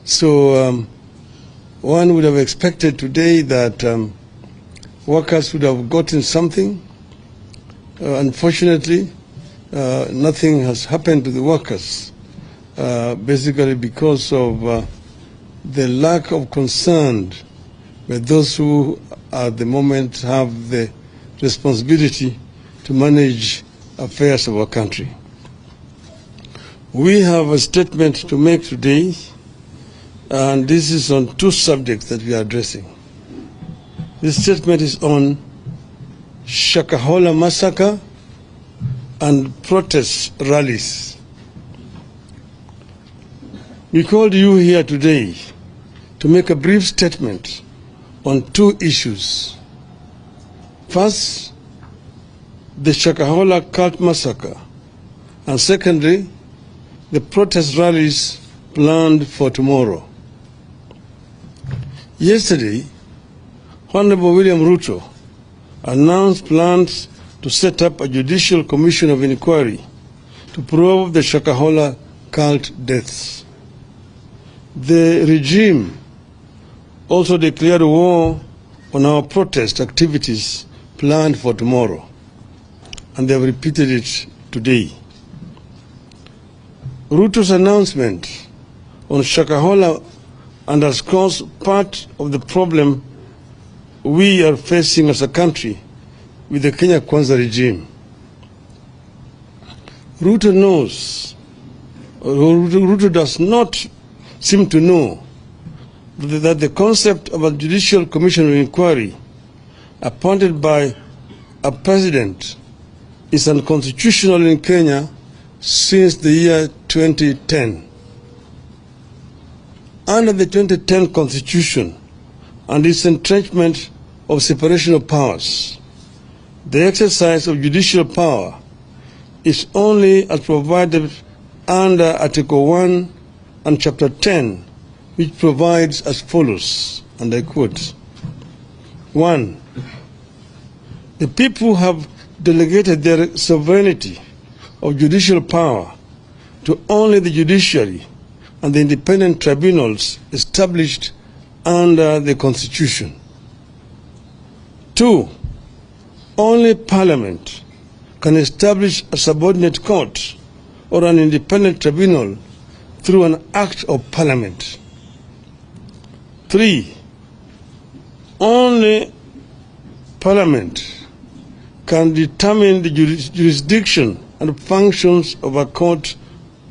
So one would have expected today that workers would have gotten something. Unfortunately, nothing has happened to the workers, basically because of the lack of concern by those who at the moment have the responsibility to manage affairs of our country. We have a statement to make today, and this is on two subjects that we are addressing. This statement is on Shakahola massacre and protest rallies. We called you here today to make a brief statement on two issues. First, the Shakahola cult massacre, and secondly, the protest rallies planned for tomorrow. Yesterday, Honorable William Ruto announced plans to set up a judicial commission of inquiry to probe the Shakahola cult deaths. The regime also declared war on our protest activities planned for tomorrow, and they have repeated it today. Ruto's announcement on Shakahola underscores part of the problem we are facing as a country with the Kenya Kwanza regime. Ruto does not seem to know that the concept of a judicial commission of inquiry appointed by a president is unconstitutional in Kenya since the year 2010. Under the 2010 Constitution and its entrenchment of separation of powers, the exercise of judicial power is only as provided under Article 1 and Chapter 10, which provides as follows, and I quote, 1. The people have delegated their sovereignty of judicial power to only the judiciary and the independent tribunals established under the Constitution. 2. Only Parliament can establish a subordinate court or an independent tribunal through an act of Parliament. 3. Only Parliament can determine the jurisdiction and functions of a court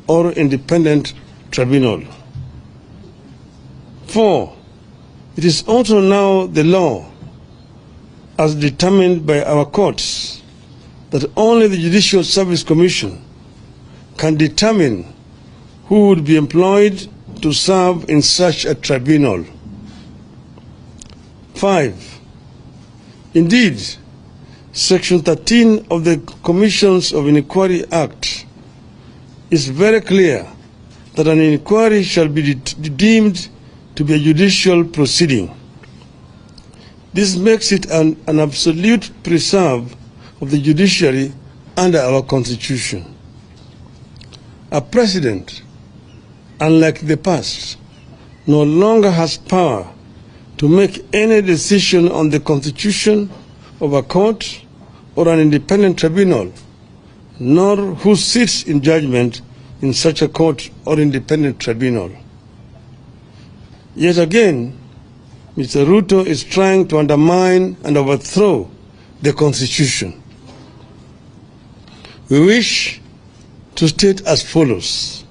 or independent tribunal. 4. It is also now the law, as determined by our courts, that only the Judicial Service Commission can determine who would be employed to serve in such a tribunal. 5. Indeed, Section 13 of the Commissions of Inquiry Act is very clear that an inquiry shall be deemed to be a judicial proceeding. This makes it an absolute preserve of the judiciary under our Constitution. A president, unlike the past, no longer has power to make any decision on the constitution of a court or an independent tribunal, nor who sits in judgment in such a court or independent tribunal. Yet again, Mr. Ruto is trying to undermine and overthrow the Constitution. We wish to state as follows.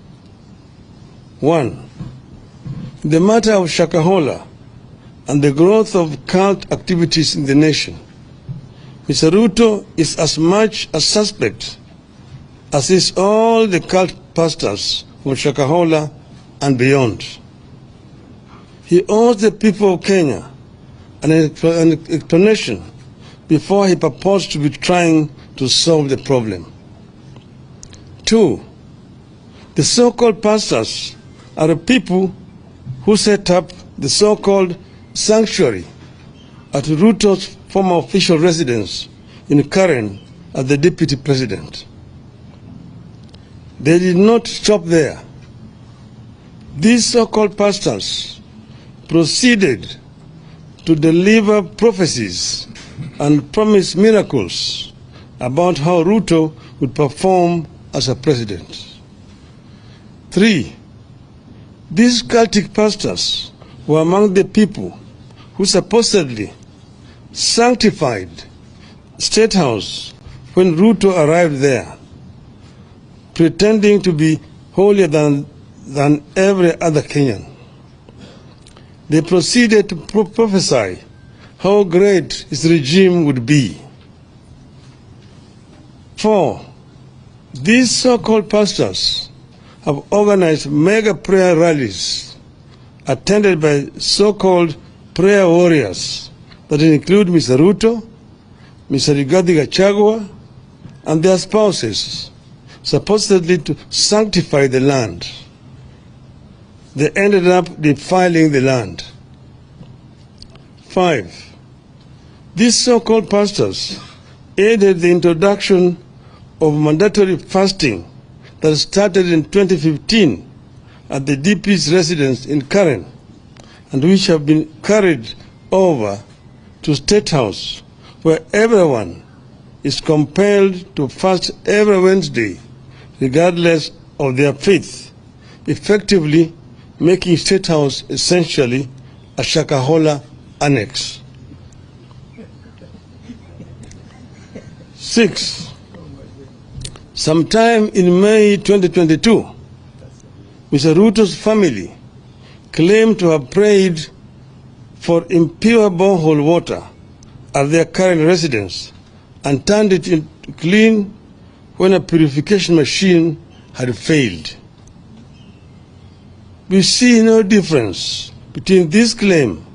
1. The matter of Shakahola and the growth of cult activities in the nation, Mr. Ruto is as much a suspect as is all the cult pastors from Shakahola and beyond. He owes the people of Kenya an explanation before he purports to be trying to solve the problem. 2. The so-called pastors are the people who set up the so-called sanctuary at Ruto's former official residence in Karen as the deputy president. They did not stop there. These so-called pastors proceeded to deliver prophecies and promise miracles about how Ruto would perform as a president. 3. These cultic pastors were among the people who supposedly sanctified State House when Ruto arrived there, pretending to be holier than every other Kenyan. They proceeded to prophesy how great his regime would be. 4. These so-called pastors have organized mega prayer rallies attended by so-called prayer warriors that include Mr. Ruto, Mr. Rigathi Gachagua, and their spouses, supposedly to sanctify the land. They ended up defiling the land. 5. These so-called pastors aided the introduction of mandatory fasting that started in 2015 at the DP's residence in Karen, and which have been carried over to State House, where everyone is compelled to fast every Wednesday, regardless of their faith, effectively making State House essentially a Shakahola annex. 6. Sometime in May 2022, Mr. Ruto's family claimed to have prayed for impure borehole water at their current residence and turned it into clean when a purification machine had failed. We see no difference between this claim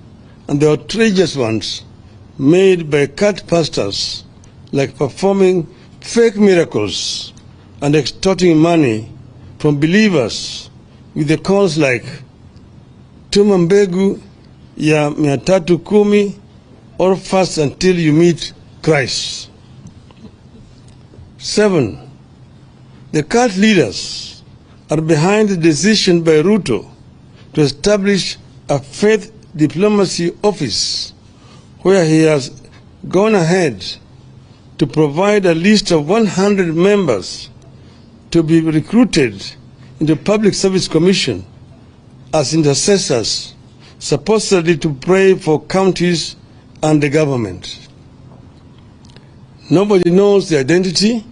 and the outrageous ones made by cult pastors, like performing fake miracles and extorting money from believers with the calls like tuma mbegu ya 310 or fast until you meet Christ. 7. The cult leaders are behind the decision by Ruto to establish a faith diplomacy office where he has gone ahead to provide a list of 100 members to be recruited into Public Service Commission as intercessors, supposedly to pray for counties and the government. Nobody knows the identity,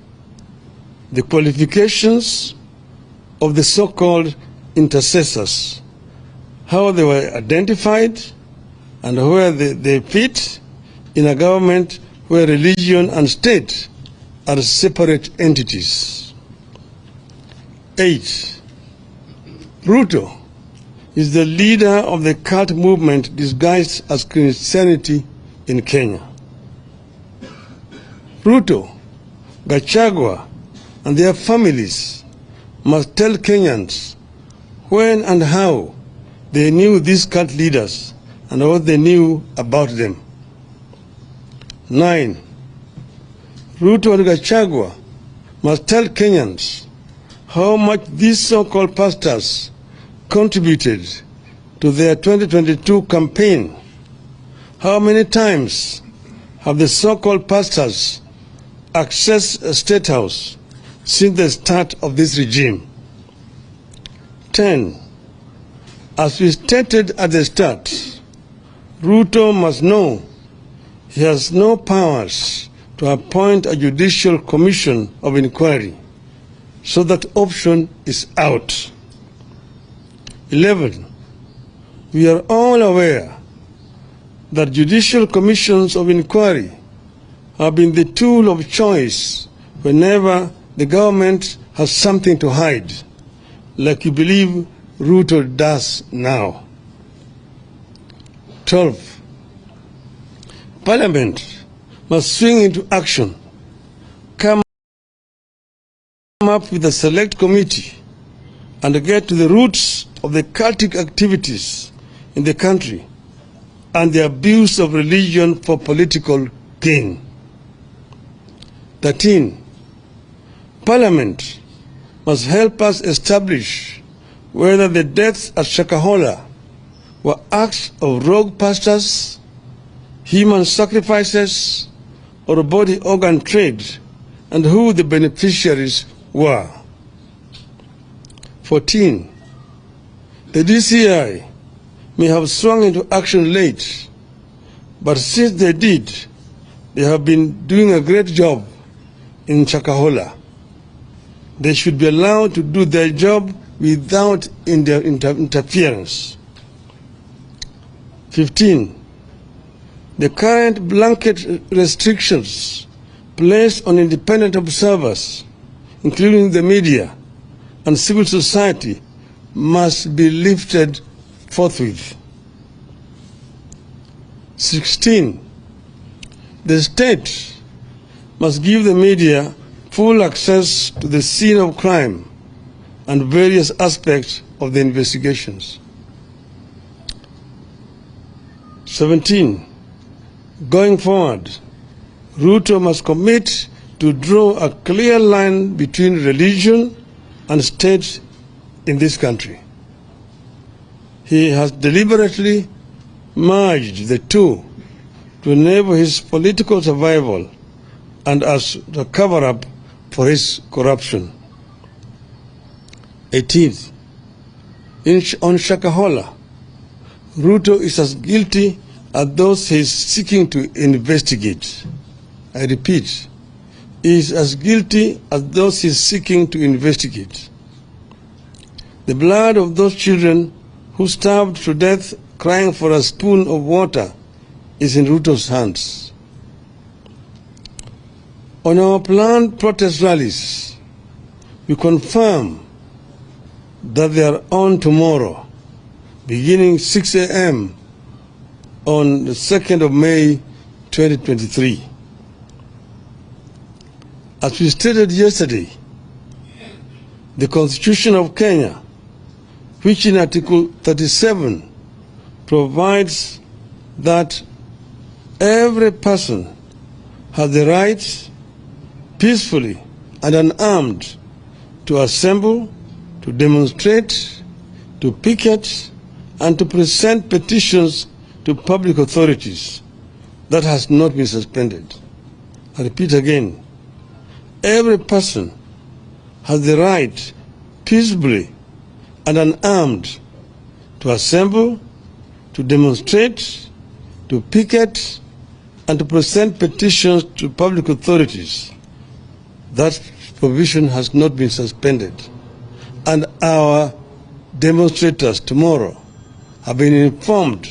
the qualifications of the so-called intercessors, how they were identified, and where they fit in a government where religion and state are separate entities. 8. Ruto is the leader of the cult movement disguised as Christianity in Kenya. Ruto, Gachagua, and their families must tell Kenyans when and how they knew these cult leaders and what they knew about them. 9. Ruto and Gachagua must tell Kenyans how much these so-called pastors contributed to their 2022 campaign. How many times have the so-called pastors accessed a State House since the start of this regime? 10. As we stated at the start, Ruto must know he has no powers to appoint a judicial commission of inquiry, so that option is out. 11. We are all aware that judicial commissions of inquiry have been the tool of choice whenever the government has something to hide, like you believe Ruto does now. 12. Parliament must swing into action, come up with a select committee, and get to the roots of the cultic activities in the country and the abuse of religion for political gain. 13. Parliament must help us establish whether the deaths at Shakahola were acts of rogue pastors, human sacrifices, or body organ trade, and who the beneficiaries were. 14. The DCI may have swung into action late, but since they did, they have been doing a great job in Shakahola. They should be allowed to do their job without interference. 15. The current blanket restrictions placed on independent observers, including the media and civil society, must be lifted forthwith. 16. The state must give the media full access to the scene of crime and various aspects of the investigations. 17. Going forward, Ruto must commit to draw a clear line between religion and state in this country. He has deliberately merged the two to enable his political survival and as a cover-up for his corruption. 18th, on Shakahola, Ruto is as guilty as those he is seeking to investigate. I repeat, he is as guilty as those he is seeking to investigate. The blood of those children who starved to death crying for a spoon of water is in Ruto's hands. On our planned protest rallies, we confirm that they are on tomorrow, beginning 6 a.m. on the 2nd of May 2023. As we stated yesterday, the Constitution of Kenya, which in Article 37 provides that every person has the right peacefully and unarmed to assemble, to demonstrate, to picket, and to present petitions to public authorities. That has not been suspended. I repeat again, every person has the right peacefully and unarmed to assemble, to demonstrate, to picket, and to present petitions to public authorities. That provision has not been suspended. And our demonstrators tomorrow have been informed,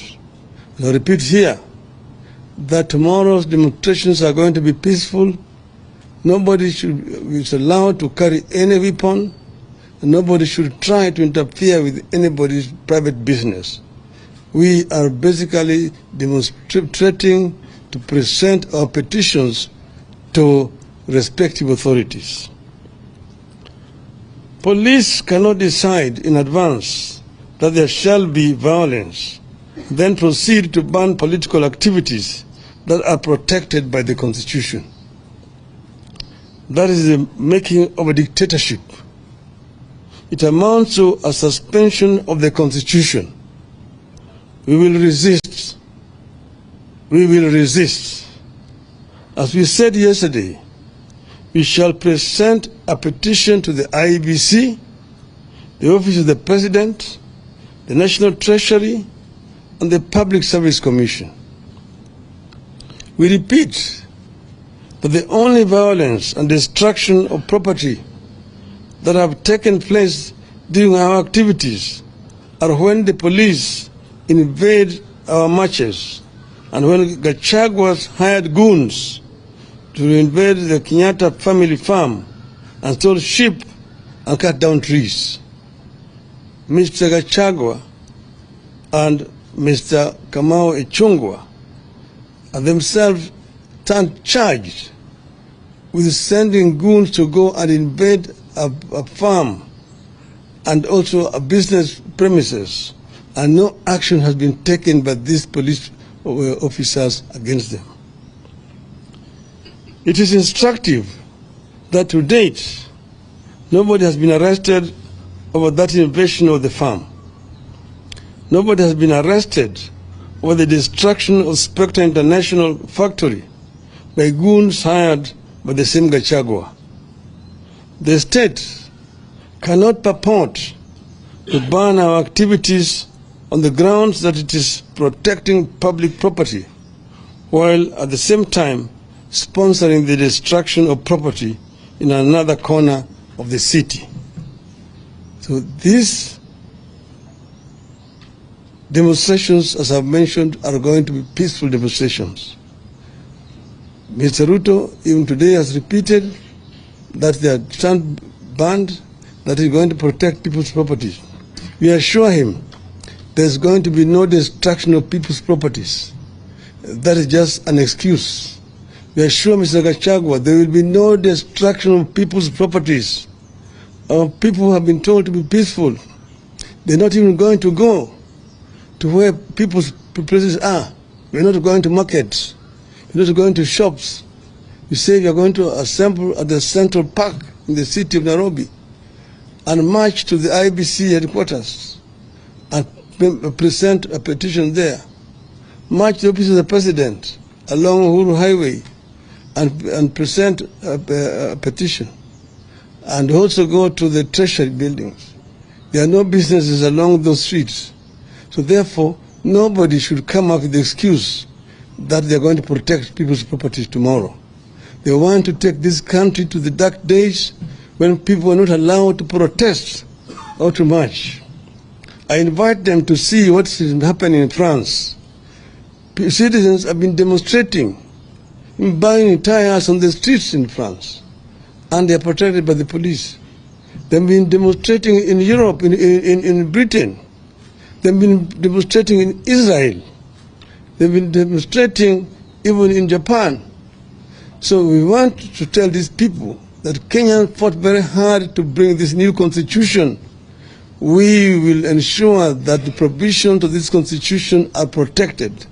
and I repeat here, that tomorrow's demonstrations are going to be peaceful. Nobody is allowed to carry any weapon, and nobody should try to interfere with anybody's private business. We are basically demonstrating to present our petitions to respective authorities. Police cannot decide in advance that there shall be violence, then proceed to ban political activities that are protected by the Constitution. That is the making of a dictatorship. It amounts to a suspension of the Constitution. We will resist. We will resist. As we said yesterday, we shall present a petition to the IEBC, the Office of the President, the National Treasury, and the Public Service Commission. We repeat that the only violence and destruction of property that have taken place during our activities are when the police invade our marches and when Gachagua's hired goons to invade the Kenyatta family farm and stole sheep and cut down trees. Mr. Gachagua and Mr. Kamau Ichung'wah are themselves charged with sending goons to go and invade a farm and also a business premises, and no action has been taken by these police officers against them. It is instructive that to date, nobody has been arrested over that invasion of the farm. Nobody has been arrested over the destruction of Spectre International factory by goons hired by the same Gachagua. The state cannot purport to ban our activities on the grounds that it is protecting public property, while at the same time sponsoring the destruction of property in another corner of the city. So these demonstrations, as I've mentioned, are going to be peaceful demonstrations. Mr. Ruto, even today, has repeated that they are stand banned, that he's going to protect people's properties. We assure him there's going to be no destruction of people's properties. That is just an excuse. We assure Mr. Gachagua there will be no destruction of people's properties. Our people have been told to be peaceful. They're not even going to go to where people's places are. We're not going to markets. We're not going to shops. You say you're going to assemble at the Central Park in the city of Nairobi and march to the IBC headquarters and present a petition there. March to the office of the president along Uhuru Highway and present a petition. And also go to the treasury buildings. There are no businesses along those streets. So therefore, nobody should come up with the excuse that they're going to protect people's properties tomorrow. They want to take this country to the dark days when people are not allowed to protest or to march. I invite them to see what's happening in France. Citizens have been demonstrating, buying tires on the streets in France, and they are protected by the police. They've been demonstrating in Europe, in Britain. They've been demonstrating in Israel. They've been demonstrating even in Japan. So we want to tell these people that Kenyans fought very hard to bring this new constitution. We will ensure that the provisions of this constitution are protected.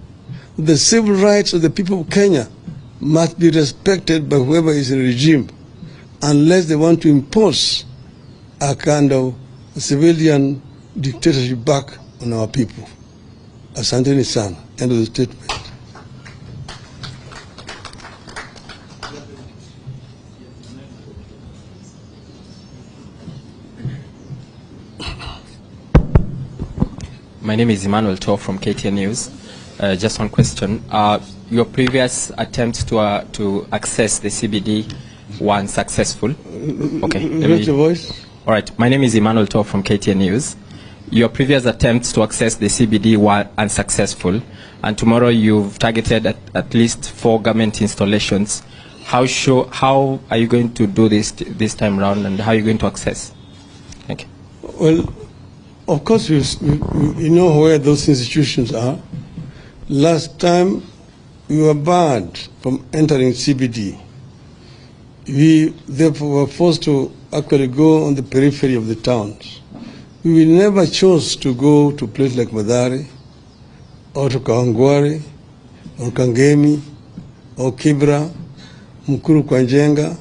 The civil rights of the people of Kenya must be respected by whoever is in the regime, unless they want to impose a kind of civilian dictatorship back on our people. Asanteni sana. End of the statement. My name is Emmanuel Tor from KTN News. Just one question. Your previous attempts to access the CBD were unsuccessful. Okay. Raise your voice. All right. My name is Emmanuel Tor from KTN News. Your previous attempts to access the CBD were unsuccessful, and tomorrow you've targeted at least 4 government installations. How are you going to do this time around, and how are you going to access? Thank you. Well, of course, you know where those institutions are. Last time, we were barred from entering CBD. We therefore were forced to actually go on the periphery of the towns. We never chose to go to places like Madari, or to Kawangware, or Kangemi, or Kibra, Mukuru Kwanjenga,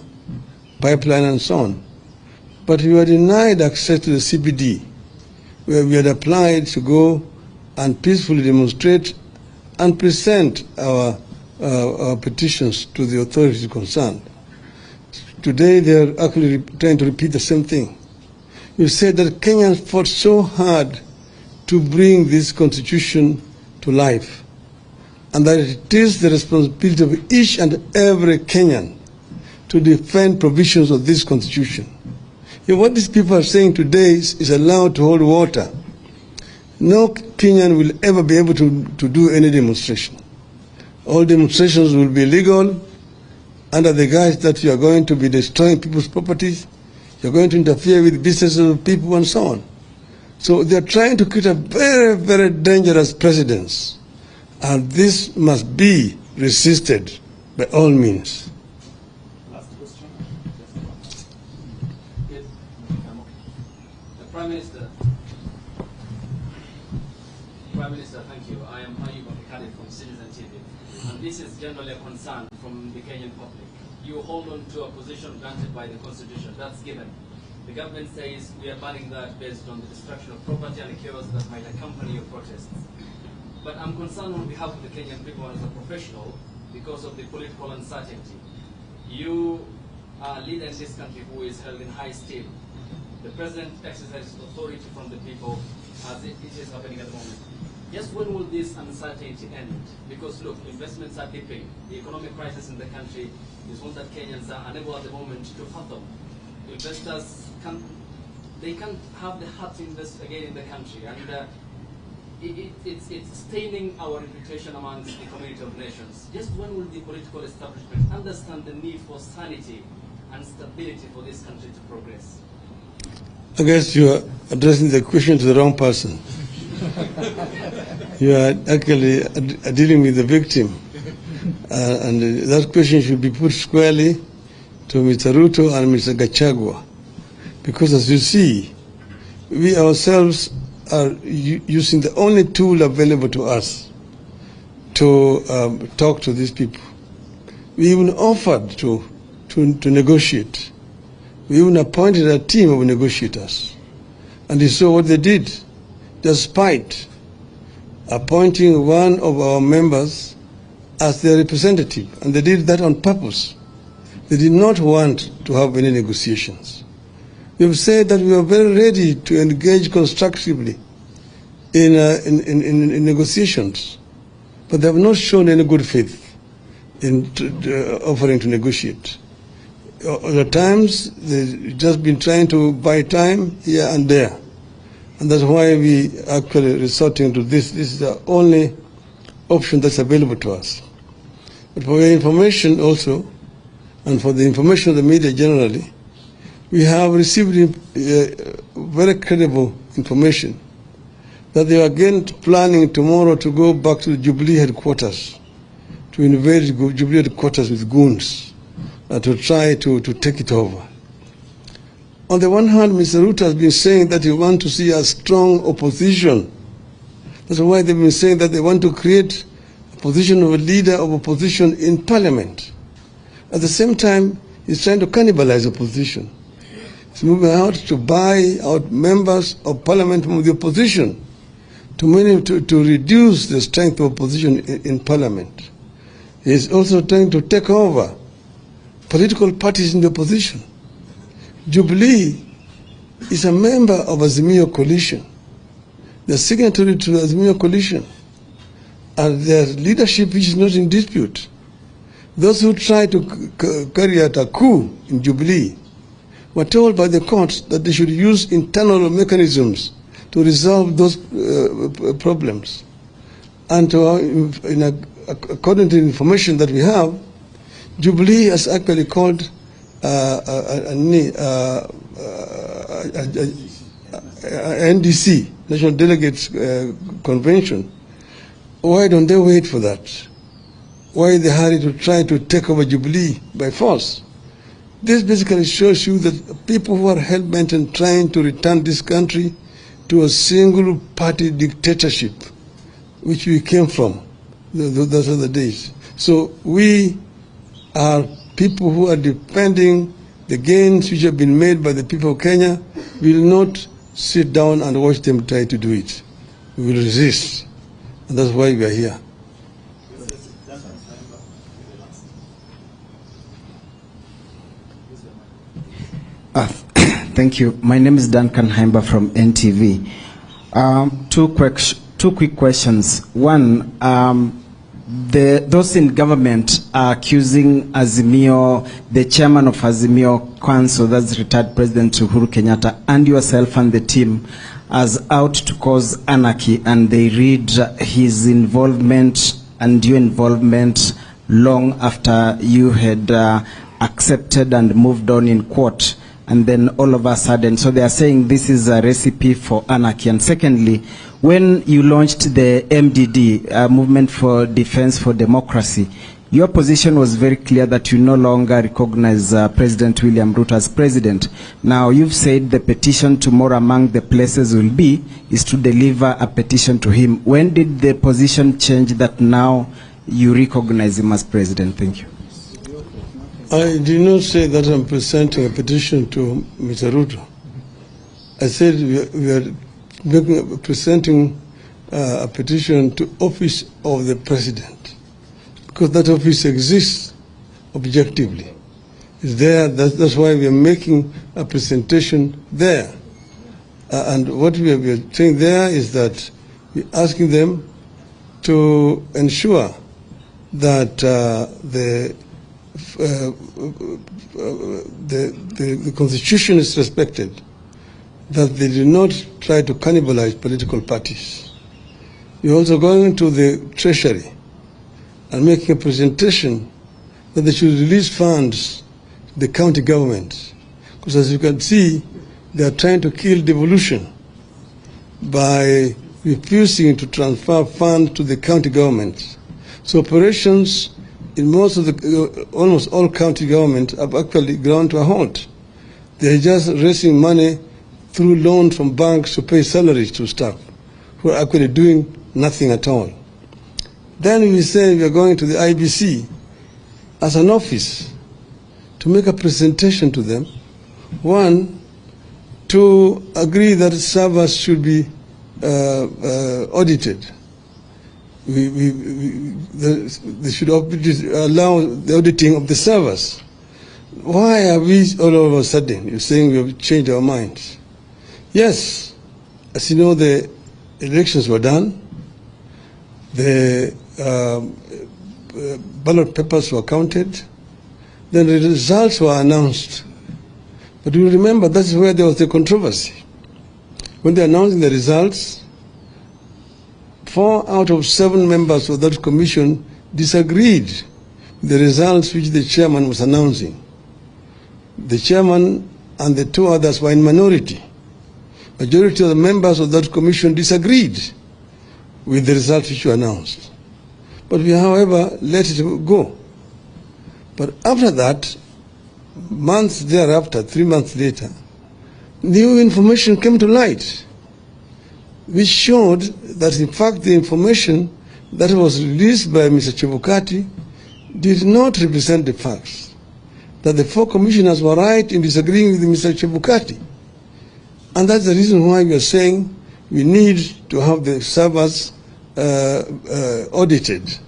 Pipeline, and so on. But we were denied access to the CBD, where we had applied to go and peacefully demonstrate and present our petitions to the authorities concerned. Today they are actually trying to repeat the same thing. You said that Kenyans fought so hard to bring this constitution to life, and that it is the responsibility of each and every Kenyan to defend provisions of this constitution. What these people are saying today is allowed to hold water. No Kenyan will ever be able to do any demonstration. All demonstrations will be illegal under the guise that you are going to be destroying people's properties, you're going to interfere with businesses of people, and so on. So they are trying to create a very, very dangerous precedent, and this must be resisted by all means. Last question. Yes. The Prime Minister. Prime Minister, thank you. I am Ayub Abdulkadir from Citizen TV. And this is generally a concern from the Kenyan public. You hold on to a position granted by the Constitution. That's given. The government says we are banning that based on the destruction of property and the chaos that might accompany your protests. But I'm concerned on behalf of the Kenyan people as a professional because of the political uncertainty. You are a leader in this country who is held in high esteem. The president exercises authority from the people as it is happening at the moment. Just when will this uncertainty end? Because look, investments are dipping. The economic crisis in the country is one that Kenyans are unable at the moment to fathom. Investors can't have the heart to invest again in the country, and it's staining our reputation amongst the community of nations. Just when will the political establishment understand the need for sanity and stability for this country to progress? I guess you are addressing the question to the wrong person. You are actually dealing with the victim. And that question should be put squarely to Mr. Ruto and Mr. Gachagua. Because as you see, we ourselves are using the only tool available to us to talk to these people. We even offered to negotiate. We even appointed a team of negotiators. And you saw what they did. Despite appointing one of our members as their representative, and they did that on purpose. They did not want to have any negotiations. We have said that we are very ready to engage constructively in negotiations, but they have not shown any good faith in offering to negotiate. At times, they've just been trying to buy time here and there. And that's why we actually resorting to this. This is the only option that's available to us. But for your information also, and for the information of the media generally, we have received very credible information that they are again planning tomorrow to go back to the Jubilee headquarters, to invade Jubilee headquarters with goons, to try to take it over. On the one hand, Mr. Ruto has been saying that he wants to see a strong opposition. That's why they've been saying that they want to create a position of a leader of opposition in parliament. At the same time, he's trying to cannibalize opposition. He's moving out to buy out members of parliament from the opposition to reduce the strength of opposition in parliament. He's also trying to take over political parties in the opposition. Jubilee is a member of Azimio coalition. They're signatory to the Azimio coalition, and their leadership is not in dispute. Those who try to carry out a coup in Jubilee were told by the court that they should use internal mechanisms to resolve those problems. And according to the information that we have, Jubilee has actually called NDC, National Delegates Convention. Why don't they wait for that? Why in the hurry to try to take over Jubilee by force? This basically shows you that people who are hell-bent on trying to return this country to a single-party dictatorship, which we came from, those are the days. So we are people who are defending the gains which have been made by the people of Kenya. We will not sit down and watch them try to do it. We will resist. And that's why we are here. Thank you. My name is Duncan Haimba from NTV. Two quick questions. One, those in government are accusing Azimio, the chairman of Azimio Council, that's retired President Uhuru Kenyatta, and yourself and the team as out to cause anarchy, and they read his involvement and your involvement long after you had accepted and moved on in court. And then all of a sudden, so they are saying this is a recipe for anarchy. And secondly, when you launched the MDD, Movement for Defense for Democracy, your position was very clear that you no longer recognize President William Ruto as president. Now, you've said the petition tomorrow among the places will be is to deliver a petition to him. When did the position change that now you recognize him as president? Thank you. I did not say that I'm presenting a petition to Mr. Ruto. I said we are presenting a petition to office of the president, because that office exists objectively. It's there. That's why we are making a presentation there. And what we are saying there is that we're asking them to ensure that the Constitution is respected, that they do not try to cannibalize political parties. We're also going to the Treasury and making a presentation that they should release funds to the county government. Because as you can see, they are trying to kill devolution by refusing to transfer funds to the county government. So operations in most of the, almost all county governments have actually ground to a halt. They are just raising money through loans from banks to pay salaries to staff who are actually doing nothing at all. Then we say we are going to the IBC as an office to make a presentation to them. One, to agree that servers should be audited. They should allow the auditing of the servers. Why are we all of a sudden, you're saying we have changed our minds? Yes, as you know, the elections were done, the ballot papers were counted, then the results were announced. But you remember, that's where there was the controversy. When they announced the results, 4 out of 7 members of that commission disagreed with the results which the chairman was announcing. The chairman and the 2 others were in minority. Majority of the members of that commission disagreed with the results which were announced. But we, however, let it go. But after that, months thereafter, 3 months later, new information came to light, which showed that in fact the information that was released by Mr. Chebukati did not represent the facts, that the 4 commissioners were right in disagreeing with Mr. Chebukati. And that's the reason why we are saying we need to have the servers audited.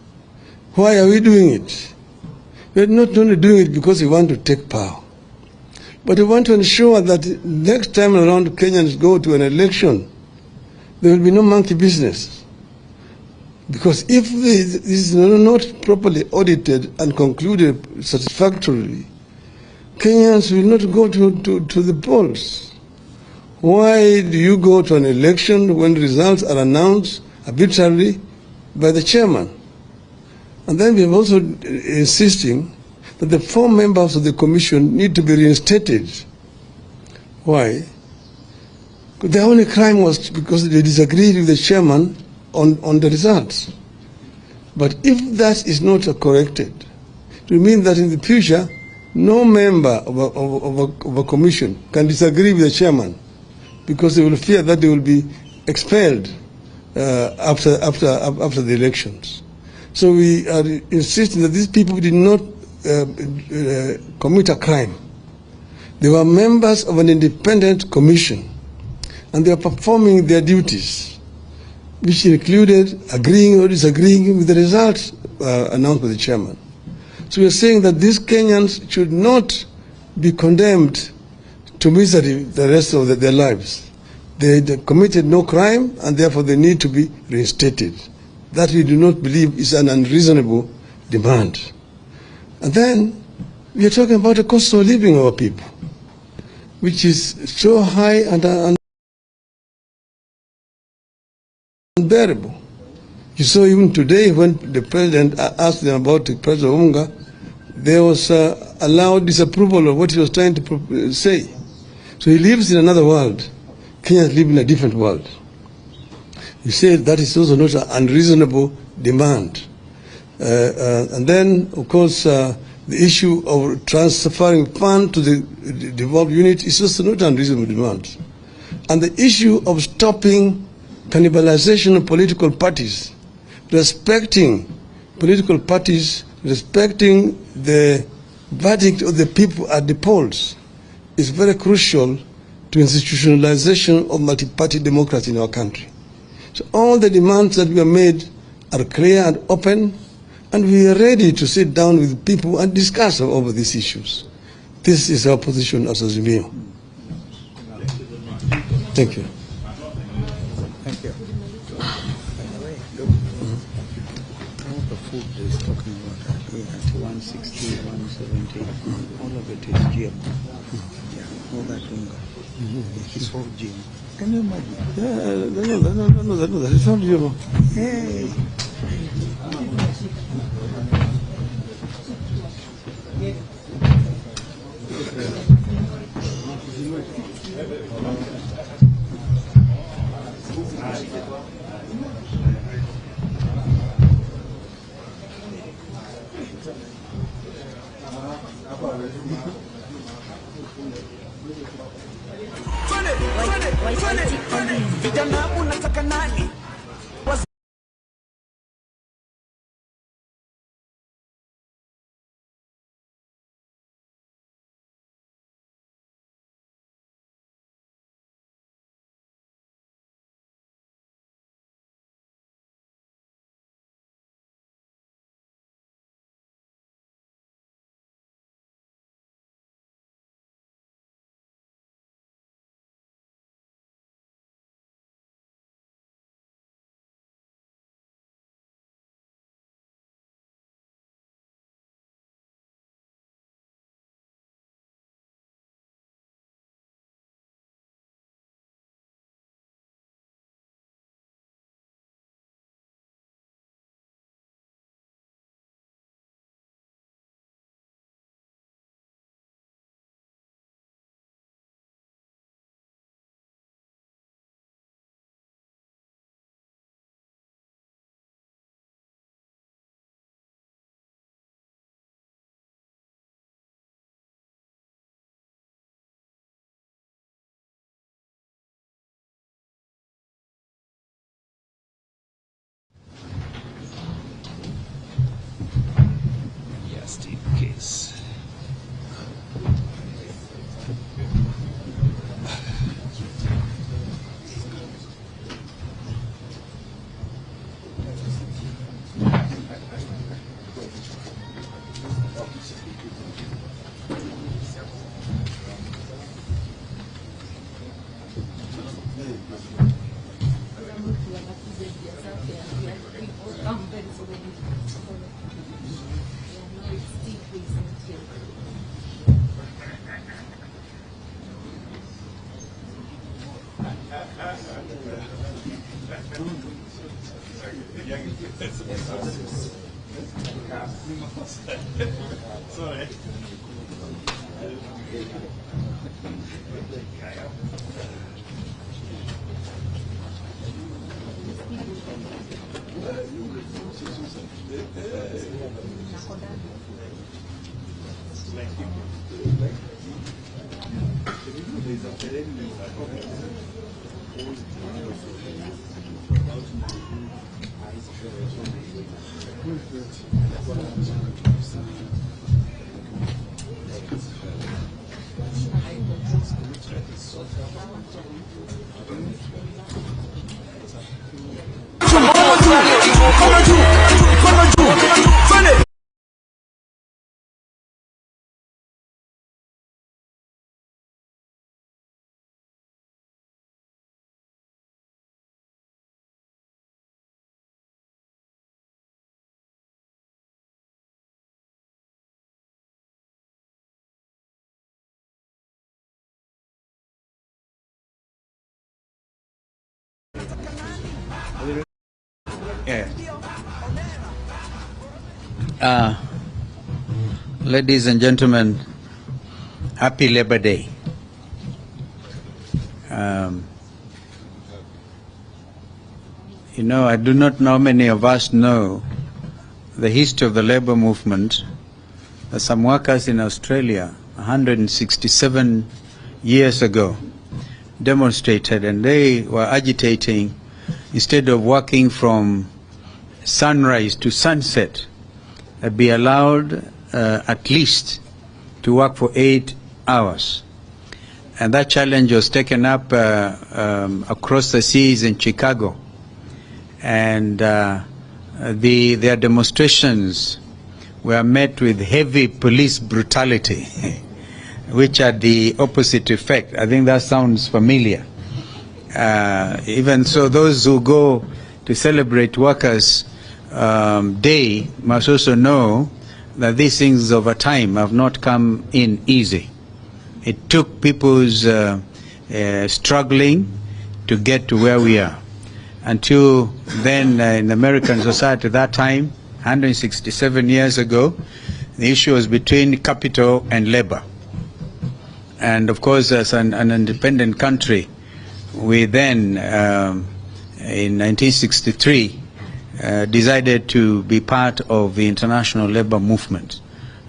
Why are we doing it? We are not only doing it because we want to take power, but we want to ensure that next time around Kenyans go to an election, there will be no monkey business. Because if this is not properly audited and concluded satisfactorily, Kenyans will not go to the polls. Why do you go to an election when results are announced arbitrarily by the chairman? And then we are also insisting that the 4 members of the commission need to be reinstated. Why? The only crime was because they disagreed with the chairman on the results. But if that is not corrected, it will mean that in the future, no member of a commission can disagree with the chairman, because they will fear that they will be expelled after the elections. So we are insisting that these people did not commit a crime. They were members of an independent commission, and they are performing their duties, which included agreeing or disagreeing with the results announced by the chairman. So we are saying that these Kenyans should not be condemned to misery the rest of their lives. They committed no crime, and therefore they need to be reinstated. That we do not believe is an unreasonable demand. And then we are talking about the cost of living of our people, which is so high and unbearable. You saw even today when the president asked them about the price of unga, there was a loud disapproval of what he was trying to say. So he lives in another world. Kenyans live in a different world. He said that is also not an unreasonable demand. And then, of course, the issue of transferring funds to the devolved unit is also not an unreasonable demand. And the issue of stopping cannibalization of political parties, respecting political parties, respecting the verdict of the people at the polls, is very crucial to institutionalization of multi-party democracy in our country. So all the demands that we have made are clear and open, and we are ready to sit down with people and discuss over these issues. This is our position as Azimio. Thank you. Thank you. All the food is talking about at 160, 170, all of it is GM. Yeah, all that hunger. It's all GM. Can you imagine? No, it's not GMO. Hey. Just in case. Sorry. Yeah. Ladies and gentlemen, happy Labor Day. You know, I do not know how many of us know the history of the labor movement. Some workers in Australia 167 years ago demonstrated, and they were agitating, instead of working from sunrise to sunset, be allowed at least to work for 8 hours. And that challenge was taken up across the seas in Chicago. And their demonstrations were met with heavy police brutality, which had the opposite effect. I think that sounds familiar. Even so, those who go to celebrate Workers' Day must also know that these things over time have not come in easy. It took people's struggling to get to where we are. Until then, in American society at that time, 167 years ago, the issue was between capital and labor. And of course, as an independent country, we then, in 1963, decided to be part of the international labor movement.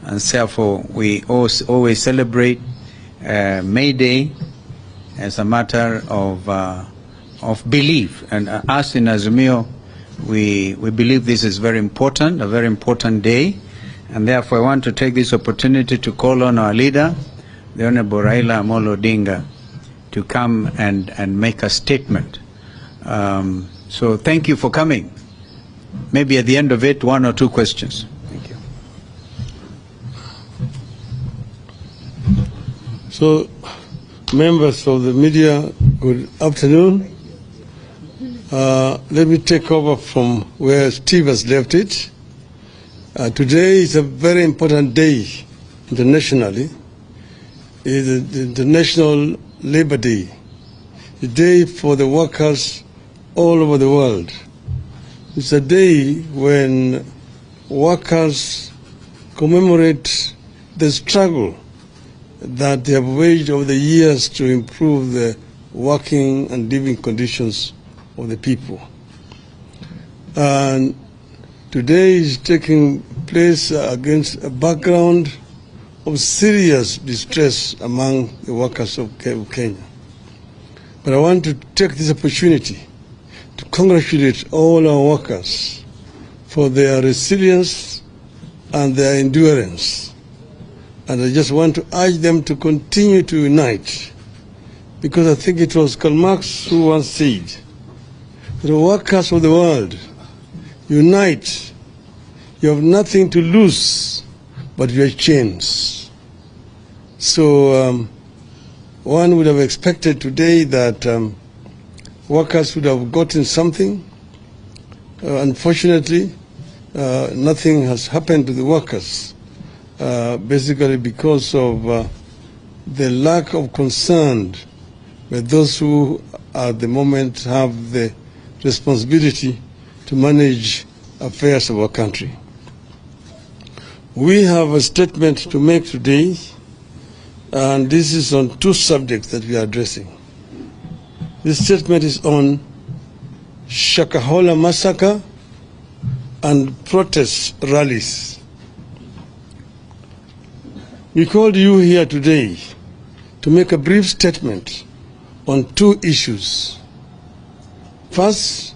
And therefore, we always celebrate May Day as a matter of belief. And us in Azimio, we believe this is very important, a very important day. And therefore, I want to take this opportunity to call on our leader, the Honorable Raila Amolo Odinga, to come and make a statement. So thank you for coming. Maybe at the end of it, 1 or 2 questions. Thank you. So, members of the media, good afternoon. Let me take over from where Steve has left it. Today is a very important day internationally. It is the International Labor Day, the day for the workers all over the world. It's a day when workers commemorate the struggle that they have waged over the years to improve the working and living conditions of the people. And today is taking place against a background of serious distress among the workers of Kenya. But I want to take this opportunity to congratulate all our workers for their resilience and their endurance. And I just want to urge them to continue to unite, because I think it was Karl Marx who once said, the workers of the world, unite. You have nothing to lose but your chains. So one would have expected today that workers would have gotten something. Unfortunately, nothing has happened to the workers, basically because of the lack of concern by those who at the moment have the responsibility to manage affairs of our country. We have a statement to make today, and this is on 2 subjects that we are addressing. This statement is on Shakahola massacre and protest rallies. We called you here today to make a brief statement on 2 issues. First,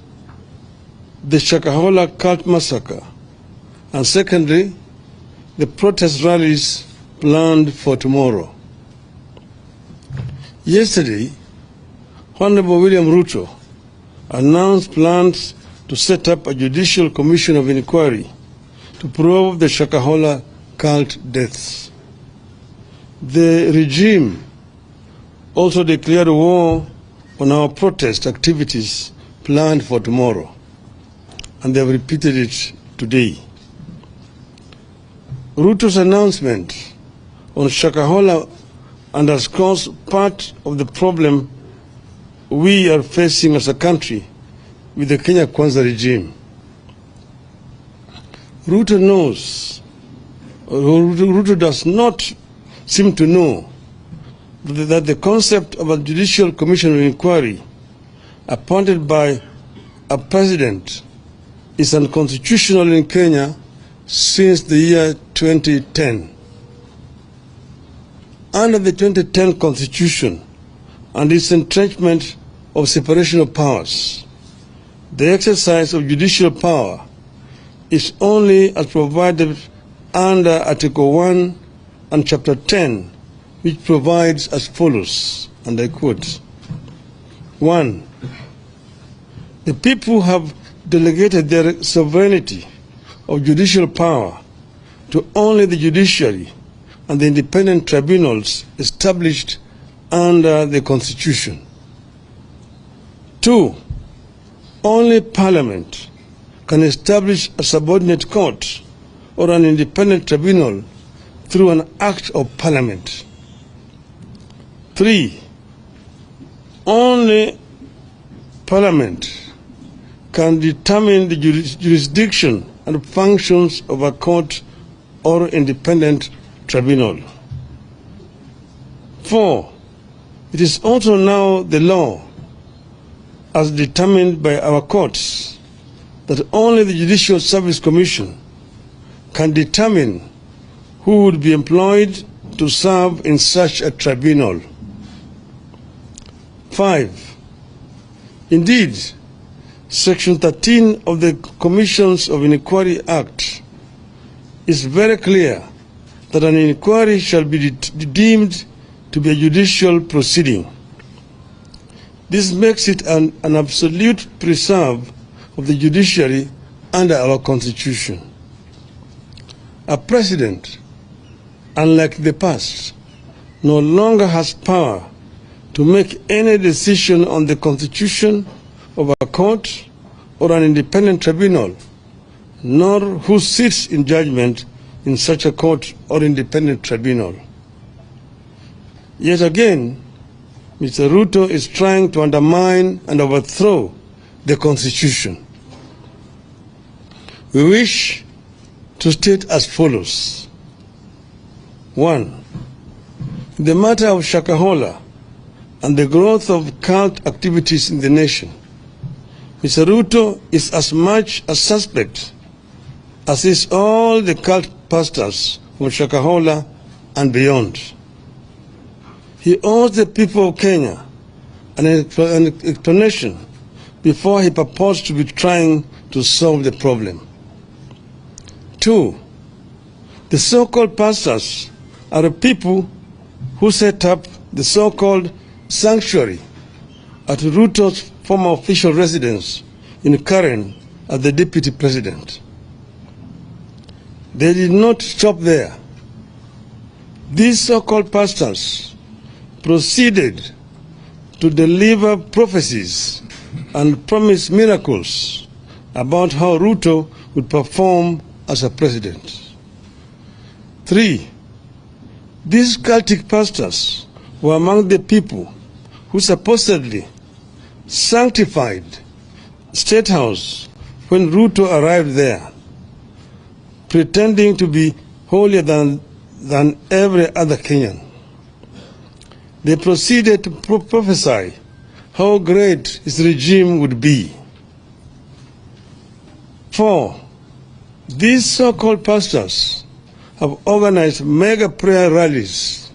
the Shakahola cult massacre, and secondly, the protest rallies planned for tomorrow. Yesterday, Honorable William Ruto announced plans to set up a judicial commission of inquiry to probe the Shakahola cult deaths. The regime also declared war on our protest activities planned for tomorrow, and they have repeated it today. Ruto's announcement on Shakahola underscores part of the problem we are facing as a country with the Kenya Kwanza regime. Ruto does not seem to know that the concept of a judicial commission of inquiry appointed by a president is unconstitutional in Kenya since the year 2010. Under the 2010 Constitution and its entrenchment of separation of powers, the exercise of judicial power is only as provided under Article 1 and Chapter 10 which provides as follows, and I quote, 1. The people have delegated their sovereignty of judicial power to only the judiciary and the independent tribunals established under the Constitution. 2. Only Parliament can establish a subordinate court or an independent tribunal through an act of Parliament. 3. Only Parliament can determine the jurisdiction and functions of a court or independent tribunal. 4. It is also now the law, as determined by our courts, that only the Judicial Service Commission can determine who would be employed to serve in such a tribunal. 5. Indeed, Section 13 of the Commissions of Inquiry Act is very clear that an inquiry shall be deemed to be a judicial proceeding. This makes it an absolute preserve of the judiciary under our Constitution. A president, unlike the past, no longer has power to make any decision on the constitution of a court or an independent tribunal, nor who sits in judgment in such a court or independent tribunal. Yet again, Mr. Ruto is trying to undermine and overthrow the Constitution. We wish to state as follows. 1. The matter of Shakahola and the growth of cult activities in the nation, Mr. Ruto is as much a suspect as is all the cult pastors from Shakahola and beyond. He owes the people of Kenya an explanation before he purports to be trying to solve the problem. 2. The so-called pastors are the people who set up the so-called sanctuary at Ruto's former official residence in Karen as the deputy president. They did not stop there. These so-called pastors proceeded to deliver prophecies and promise miracles about how Ruto would perform as a president. 3. These cultic pastors were among the people who supposedly sanctified State House when Ruto arrived there, pretending to be holier than every other Kenyan. They proceeded to prophesy how great his regime would be. 4. These so-called pastors have organized mega prayer rallies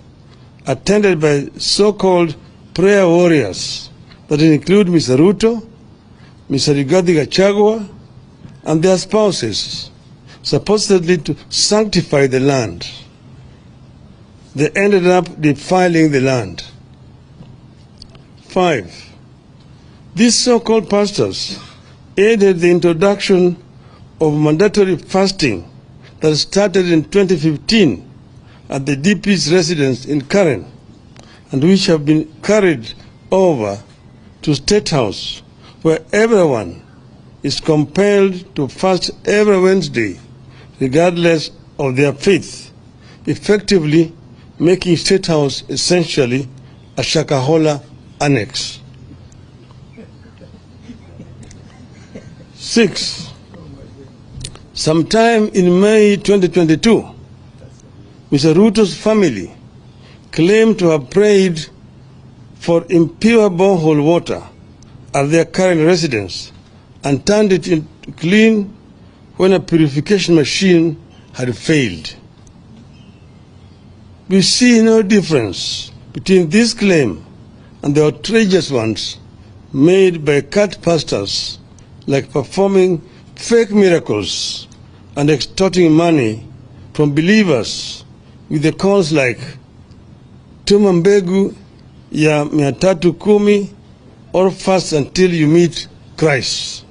attended by so-called prayer warriors that include Mr. Ruto, Mr. Rigathi Gachagua, and their spouses, supposedly to sanctify the land. They ended up defiling the land. 5. These so-called pastors aided the introduction of mandatory fasting that started in 2015 at the DP's residence in Karen, and which have been carried over to State House, where everyone is compelled to fast every Wednesday, regardless of their faith, effectively making State House essentially a Shakahola annex. 6. Sometime in May 2022, Mr. Ruto's family claimed to have prayed for impure borehole water at their current residence and turned it into clean when a purification machine had failed. We see no difference between this claim and the outrageous ones made by cult pastors, like performing fake miracles and extorting money from believers with the calls like tuma mbegu ya 310 or fast until you meet Christ.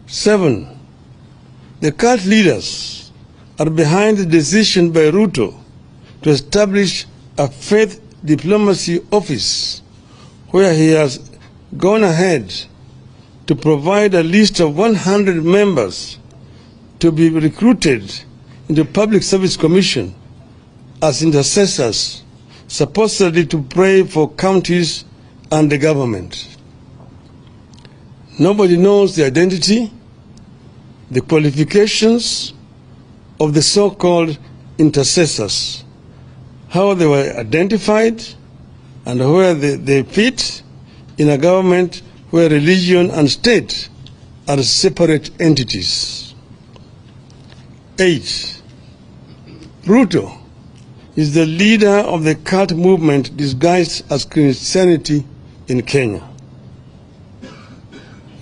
7. The cult leaders are behind the decision by Ruto to establish a faith diplomacy office where he has gone ahead to provide a list of 100 members to be recruited into Public Service Commission as intercessors, supposedly to pray for counties and the government. Nobody knows the identity, the qualifications of the so-called intercessors, how they were identified, and where they fit in a government where religion and state are separate entities. 8. Ruto is the leader of the cult movement disguised as Christianity in Kenya.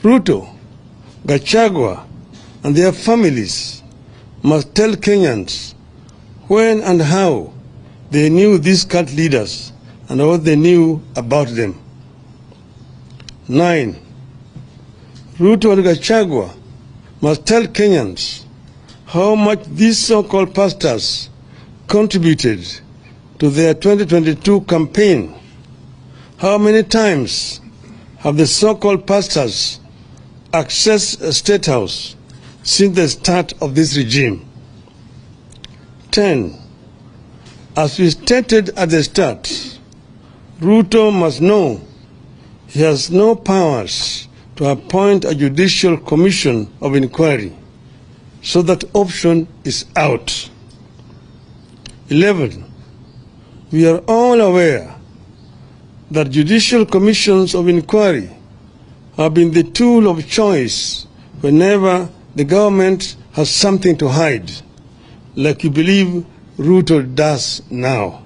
Ruto, Gachagua, and their families must tell Kenyans when and how they knew these cult leaders and what they knew about them. 9. Ruto and Gachagua must tell Kenyans how much these so-called pastors contributed to their 2022 campaign. How many times have the so-called pastors accessed a state house since the start of this regime? 10. As we stated at the start, Ruto must know he has no powers to appoint a judicial commission of inquiry, so that option is out. 11. We are all aware that judicial commissions of inquiry have been the tool of choice whenever the government has something to hide, like you believe Ruto does now.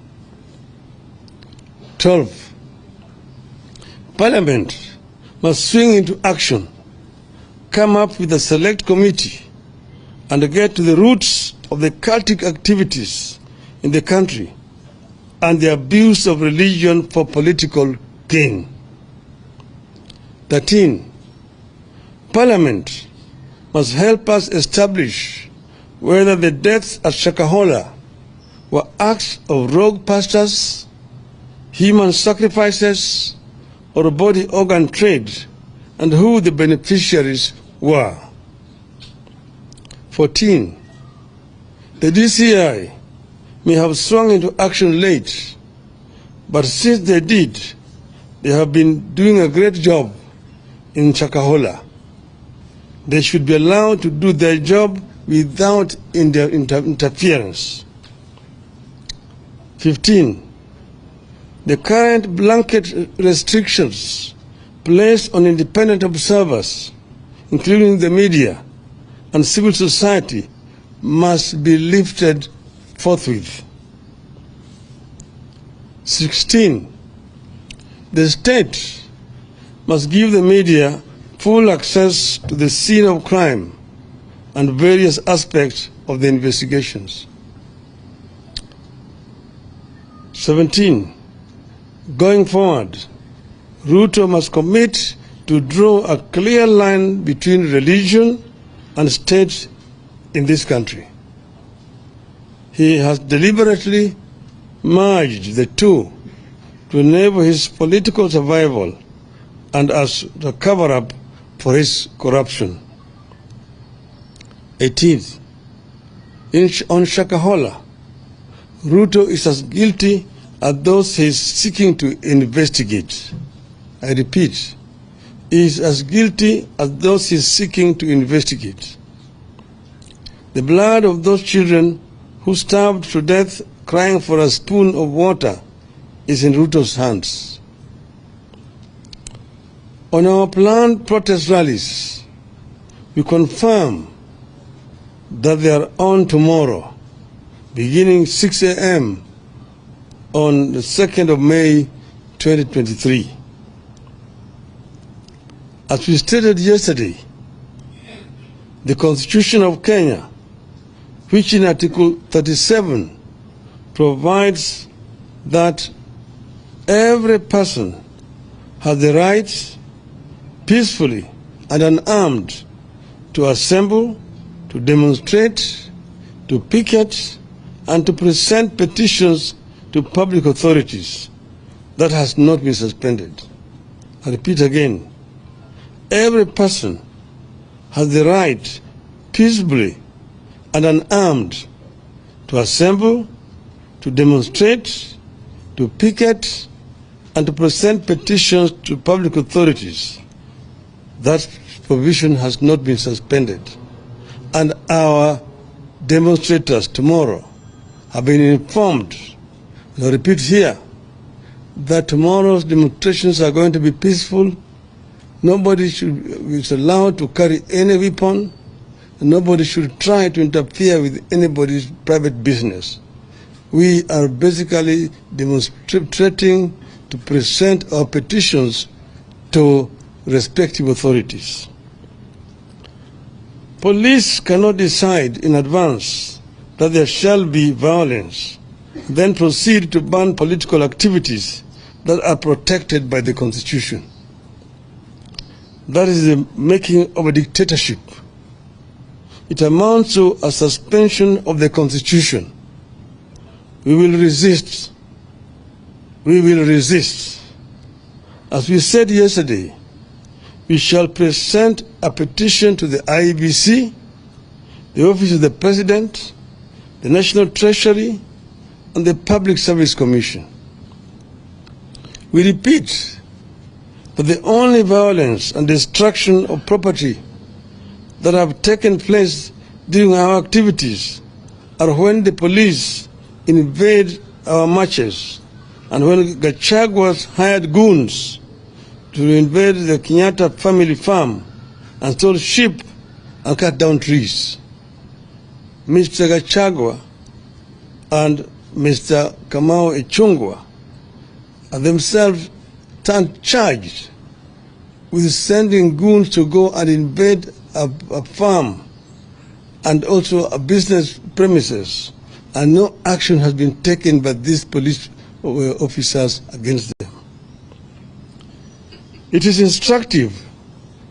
12. Parliament must swing into action, come up with a select committee, and get to the roots of the cultic activities in the country and the abuse of religion for political gain. 13. Parliament must help us establish whether the deaths at Shakahola were acts of rogue pastors, human sacrifices, or body organ trade, and who the beneficiaries were. 14. The DCI may have swung into action late, but since they did, they have been doing a great job in Shakahola. They should be allowed to do their job without interference. 15. The current blanket restrictions placed on independent observers, including the media and civil society, must be lifted forthwith. 16. The state must give the media full access to the scene of crime and various aspects of the investigations. 17. Going forward, Ruto must commit to draw a clear line between religion and state in this country. He has deliberately merged the two to enable his political survival and as the cover-up for his corruption. 18th, on Shakahola, Ruto is as guilty as those he is seeking to investigate. I repeat, he is as guilty as those he is seeking to investigate. The blood of those children who starved to death crying for a spoon of water is in Ruto's hands. On our planned protest rallies, we confirm that they are on tomorrow, beginning 6 a.m. on the 2nd of May 2023. As we stated yesterday, the Constitution of Kenya, which in Article 37 provides that every person has the right peacefully and unarmed to assemble, to demonstrate, to picket, and to present petitions to public authorities. That has not been suspended. I repeat again, every person has the right peacefully and unarmed to assemble, to demonstrate, to picket, and to present petitions to public authorities. That provision has not been suspended. And our demonstrators tomorrow have been informed, and I repeat here, that tomorrow's demonstrations are going to be peaceful. Nobody is allowed to carry any weapon, and nobody should try to interfere with anybody's private business. We are basically demonstrating to present our petitions to respective authorities. Police cannot decide in advance that there shall be violence, then proceed to ban political activities that are protected by the Constitution. That is the making of a dictatorship. It amounts to a suspension of the Constitution. We will resist. We will resist. As we said yesterday, we shall present a petition to the IEBC, the Office of the President, the National Treasury, and the Public Service Commission. We repeat that the only violence and destruction of property that have taken place during our activities are when the police invade our marches and when Gachagua's hired goons to invade the Kenyatta family farm and stole sheep and cut down trees. Mr. Gachagua and Mr. Kamau Ichung'wah are themselves charged with sending goons to go and invade a farm and also a business premises, and no action has been taken by these police officers against them. It is instructive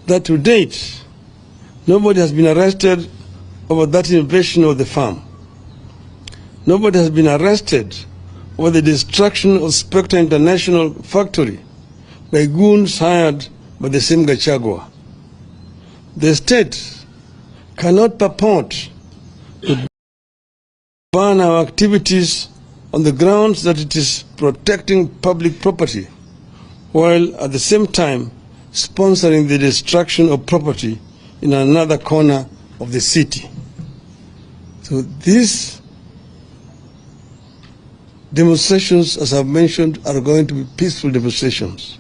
that to date, nobody has been arrested over that invasion of the farm. Nobody has been arrested over the destruction of Spectre International factory by goons hired by the same Gachagua. The state cannot purport to ban our activities on the grounds that it is protecting public property, while at the same time sponsoring the destruction of property in another corner of the city. So these demonstrations, as I've mentioned, are going to be peaceful demonstrations.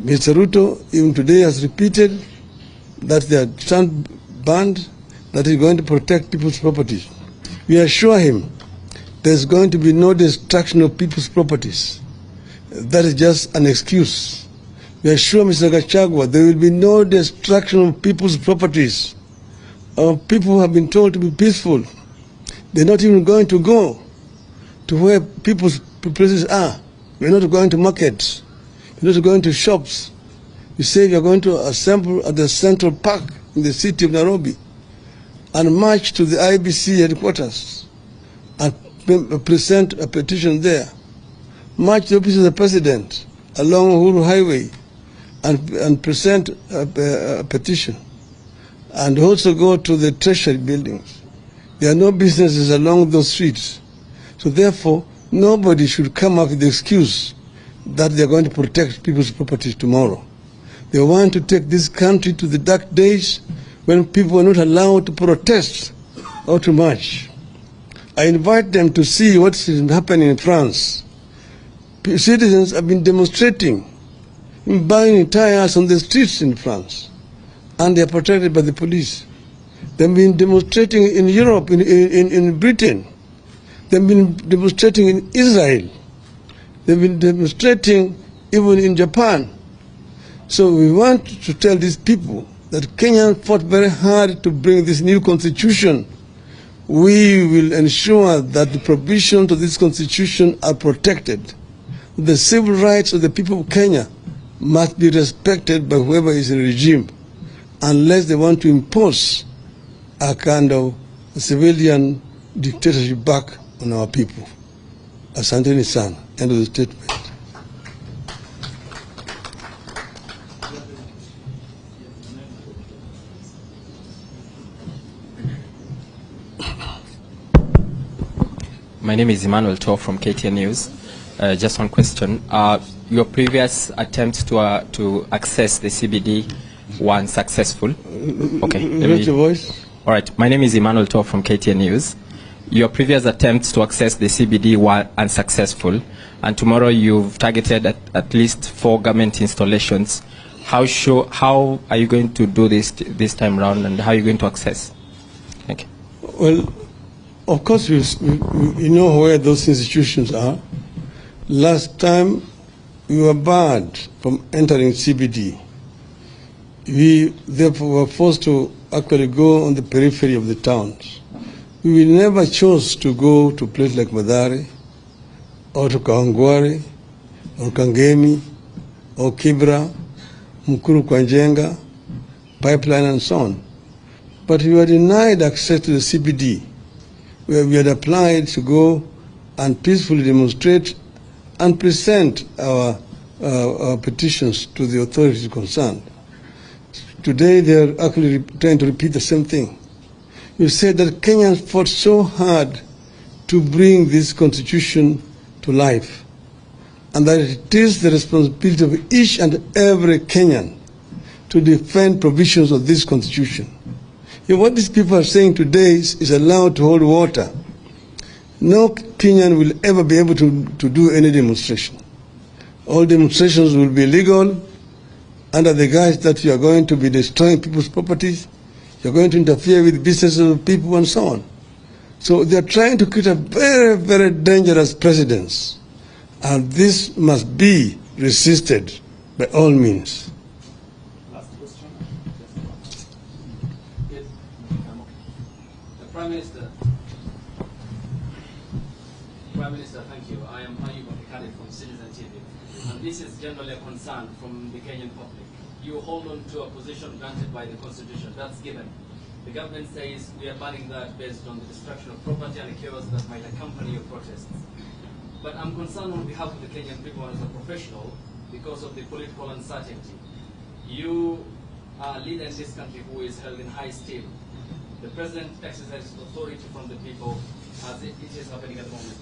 Mr. Ruto, even today, has repeated that they are stand banned, that he's going to protect people's properties. We assure him there's going to be no destruction of people's properties. That is just an excuse. We assure Mr. Gachagua there will be no destruction of people's properties. Our people have been told to be peaceful. They're not even going to go to where people's places are. We're not going to markets. We're not going to shops. You say you're going to assemble at the Central Park in the city of Nairobi and march to the IBC headquarters and present a petition there. March to the office of the president along Uhuru Highway and present a petition. And also go to the treasury buildings. There are no businesses along those streets. So therefore, nobody should come up with the excuse that they are going to protect people's properties tomorrow. They want to take this country to the dark days when people are not allowed to protest or to march. I invite them to see what's happening in France. Citizens have been demonstrating, buying tires on the streets in France, and they are protected by the police. They've been demonstrating in Europe, in Britain. They've been demonstrating in Israel. They've been demonstrating even in Japan. So we want to tell these people that Kenyans fought very hard to bring this new constitution, we will ensure that the provisions of this constitution are protected. The civil rights of the people of Kenya must be respected by whoever is in the regime, unless they want to impose a kind of civilian dictatorship back on our people. Asanteni sana. End of the statement. My name is Emmanuel Tor from KTN News. Just one question. Your previous attempts to access the CBD weren't successful. Okay. Raise your voice. All right. My name is Emmanuel Tor from KTN News. Your previous attempts to access the CBD were unsuccessful, and tomorrow you've targeted at least 4 government installations. How are you going to do this time around, and how are you going to access? Thank you. Well, of course, we know where those institutions are. Last time, we were barred from entering CBD. We therefore were forced to actually go on the periphery of the towns. We never chose to go to a place like Madari, or to Kawangware, or Kangemi, or Kibra, Mukuru Kwanjenga, Pipeline, and so on. But we were denied access to the CBD, where we had applied to go and peacefully demonstrate and present our petitions to the authorities concerned. Today, they are actually trying to repeat the same thing. You said that Kenyans fought so hard to bring this constitution to life, and that it is the responsibility of each and every Kenyan to defend provisions of this constitution. What these people are saying today is allowed to hold water. No Kenyan will ever be able to do any demonstration. All demonstrations will be illegal under the guise that you are going to be destroying people's properties, you're going to interfere with businesses of people, and so on. So they are trying to create a very, very dangerous precedent, and this must be resisted by all means. Last question. Yes. The Prime Minister, thank you. I am Ayub Abdikari from Citizen TV, and this is generally a concern from the Kenyan public. You hold on to a position granted by the Constitution. That's given. The government says we are banning that based on the destruction of property and the chaos that might accompany your protests. But I'm concerned on behalf of the Kenyan people as a professional because of the political uncertainty. You are a leader in this country who is held in high esteem. The president exercises authority from the people as it is happening at the moment.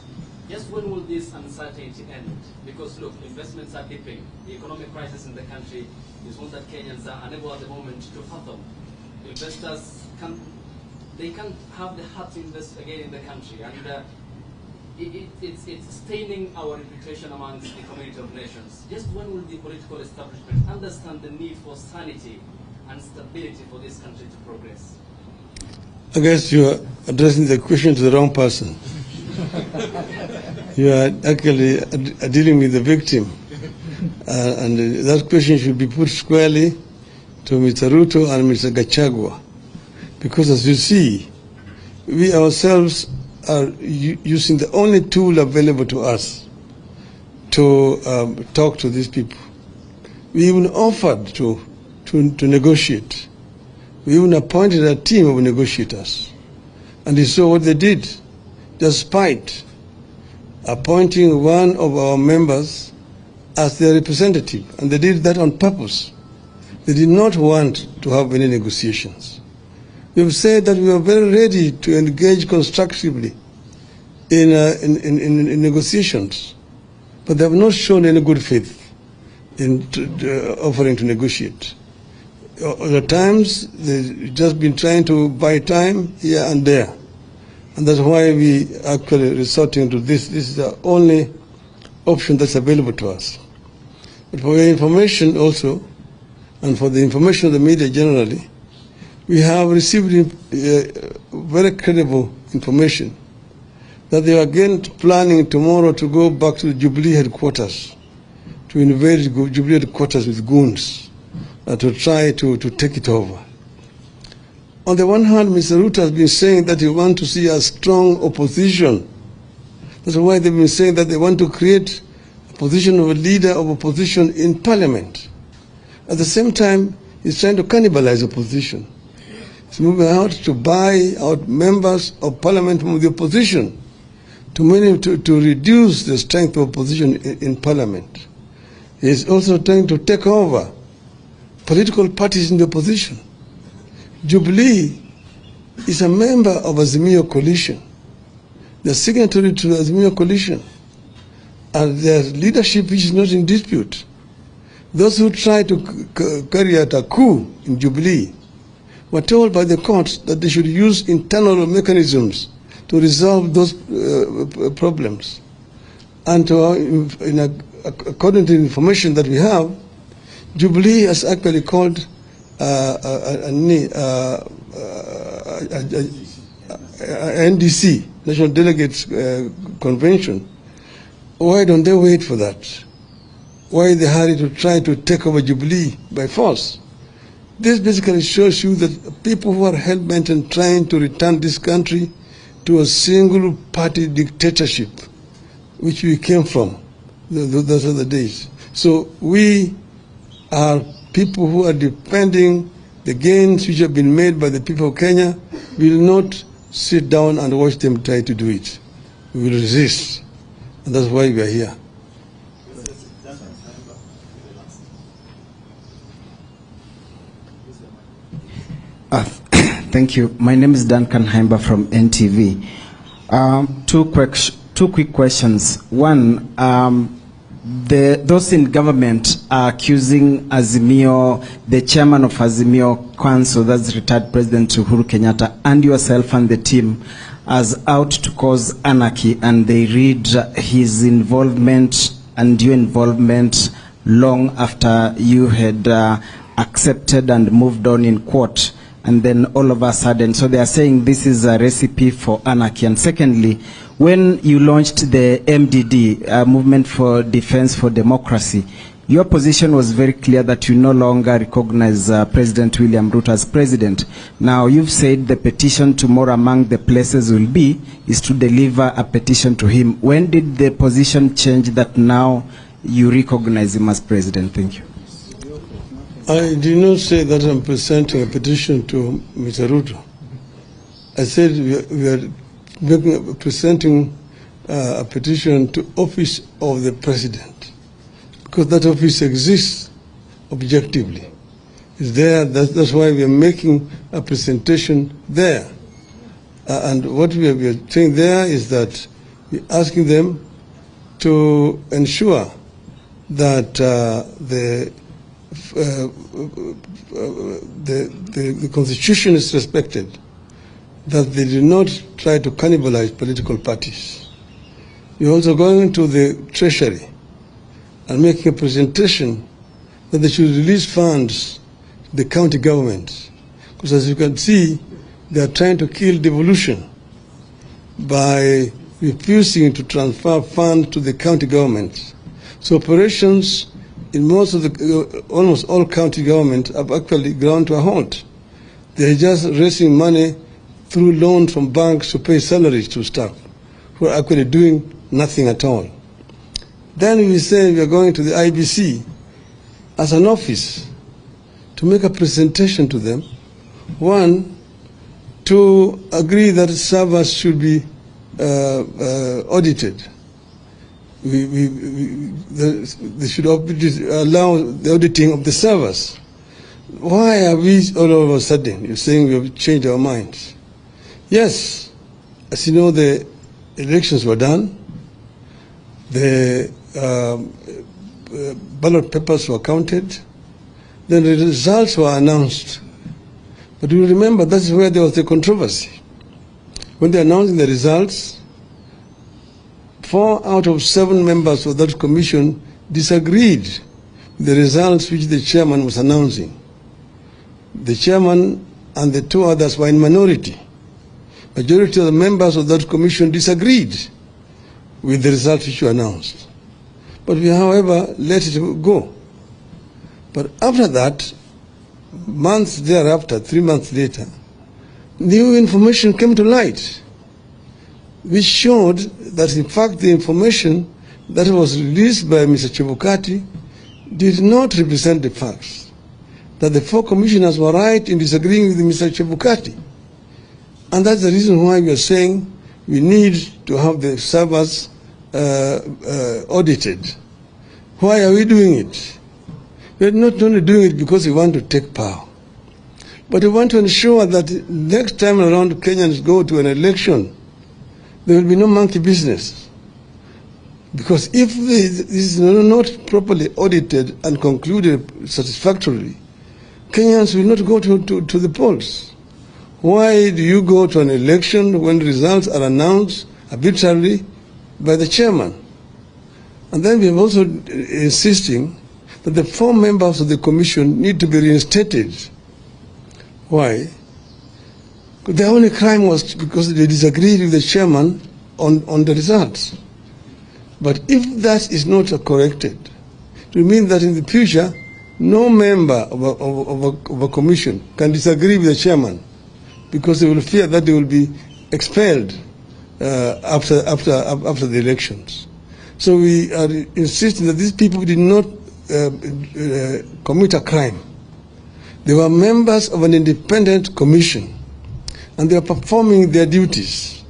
Just when will this uncertainty end? Because look, investments are dipping. The economic crisis in the country is one that Kenyans are unable at the moment to fathom. Investors can't have the heart to invest again in the country, and it's staining our reputation amongst the community of nations. Just when will the political establishment understand the need for sanity and stability for this country to progress? I guess you are addressing the question to the wrong person. You are actually dealing with the victim. And that question should be put squarely to Mr. Ruto and Mr. Gachagua. Because as you see, we ourselves are using the only tool available to us to talk to these people. We even offered to negotiate. We even appointed a team of negotiators. And you saw what they did, despite appointing one of our members as their representative. And they did that on purpose. They did not want to have any negotiations. We've said that we are very ready to engage constructively in negotiations, but they have not shown any good faith in offering to negotiate. Other times, they've just been trying to buy time here and there. And that's why we actually resorting to this. This is the only option that's available to us. But for your information also, and for the information of the media generally, we have received very credible information that they are again planning tomorrow to go back to the Jubilee headquarters, to invade Jubilee headquarters with goons, to try to take it over. On the one hand, Mr. Ruto has been saying that he wants to see a strong opposition. That's why they've been saying that they want to create a position of a leader of opposition in parliament. At the same time, he's trying to cannibalize opposition. He's moving out to buy out members of parliament from the opposition to reduce the strength of opposition in parliament. He's also trying to take over political parties in the opposition. Jubilee is a member of Azimio coalition. They're signatory to the Azimio coalition. And their leadership is not in dispute. Those who try to carry out a coup in Jubilee were told by the courts that they should use internal mechanisms to resolve those problems. And according to the information that we have, Jubilee has actually called NDC, National Delegates Convention. Why don't they wait for that? Why the hurry to try to take over Jubilee by force? This basically shows you that people who are hell-bent and trying to return this country to a single-party dictatorship, which we came from those other days. So we are people who are defending the gains which have been made by the people of Kenya. We will not sit down and watch them try to do it. We will resist. And that's why we are here. Thank you. My name is Duncan Haimba from NTV. Two quick questions. One, those in government are accusing Azimio, the chairman of Azimio Council, that's retired President Uhuru Kenyatta, and yourself and the team as out to cause anarchy, and they read his involvement and your involvement long after you had accepted and moved on in court. And then all of a sudden, so they are saying this is a recipe for anarchy. And secondly, when you launched the MDD, Movement for Defense for Democracy, your position was very clear that you no longer recognize President William Ruto as president. Now, you've said the petition tomorrow among the places will be is to deliver a petition to him. When did the position change that now you recognize him as president? Thank you. I did not say that I'm presenting a petition to Mr. Ruto. I said we are presenting a petition to office of the president, because that office exists objectively. It's there. That's why we are making a presentation there. And what we are saying there is that we're asking them to ensure that the Constitution is respected, that they do not try to cannibalize political parties. You're also going to the Treasury and making a presentation that they should release funds to the county government. Because as you can see, they are trying to kill devolution by refusing to transfer funds to the county government. So operations in most of the, almost all county government have actually ground to a halt. They're just raising money through loans from banks to pay salaries to staff who are actually doing nothing at all. Then we say we are going to the IBC as an office to make a presentation to them. One, to agree that servers should be audited. They should allow the auditing of the servers. Why are we all of a sudden, you're saying we have changed our minds? Yes, as you know, the elections were done, the ballot papers were counted, then the results were announced. But you remember, that's where there was the controversy. When they announced the results, 4 out of 7 members of that commission disagreed with the results which the chairman was announcing. The chairman and the 2 others were in minority. Majority of the members of that commission disagreed with the results which were announced. But we, however, let it go. But after that, months thereafter, 3 months later, new information came to light, which showed that in fact the information that was released by Mr. Chebukati did not represent the facts, that the 4 commissioners were right in disagreeing with Mr. Chebukati. And that's the reason why we are saying we need to have the servers audited. Why are we doing it? We're not only doing it because we want to take power, but we want to ensure that next time around Kenyans go to an election, there will be no monkey business. Because if this is not properly audited and concluded satisfactorily, Kenyans will not go to the polls. Why do you go to an election when results are announced arbitrarily by the chairman? And then we are also insisting that the 4 members of the commission need to be reinstated. Why? The only crime was because they disagreed with the chairman on the results. But if that is not corrected, it will mean that in the future, no member of a commission can disagree with the chairman, because they will fear that they will be expelled after the elections. So we are insisting that these people did not commit a crime. They were members of an independent commission, and they are performing their duties,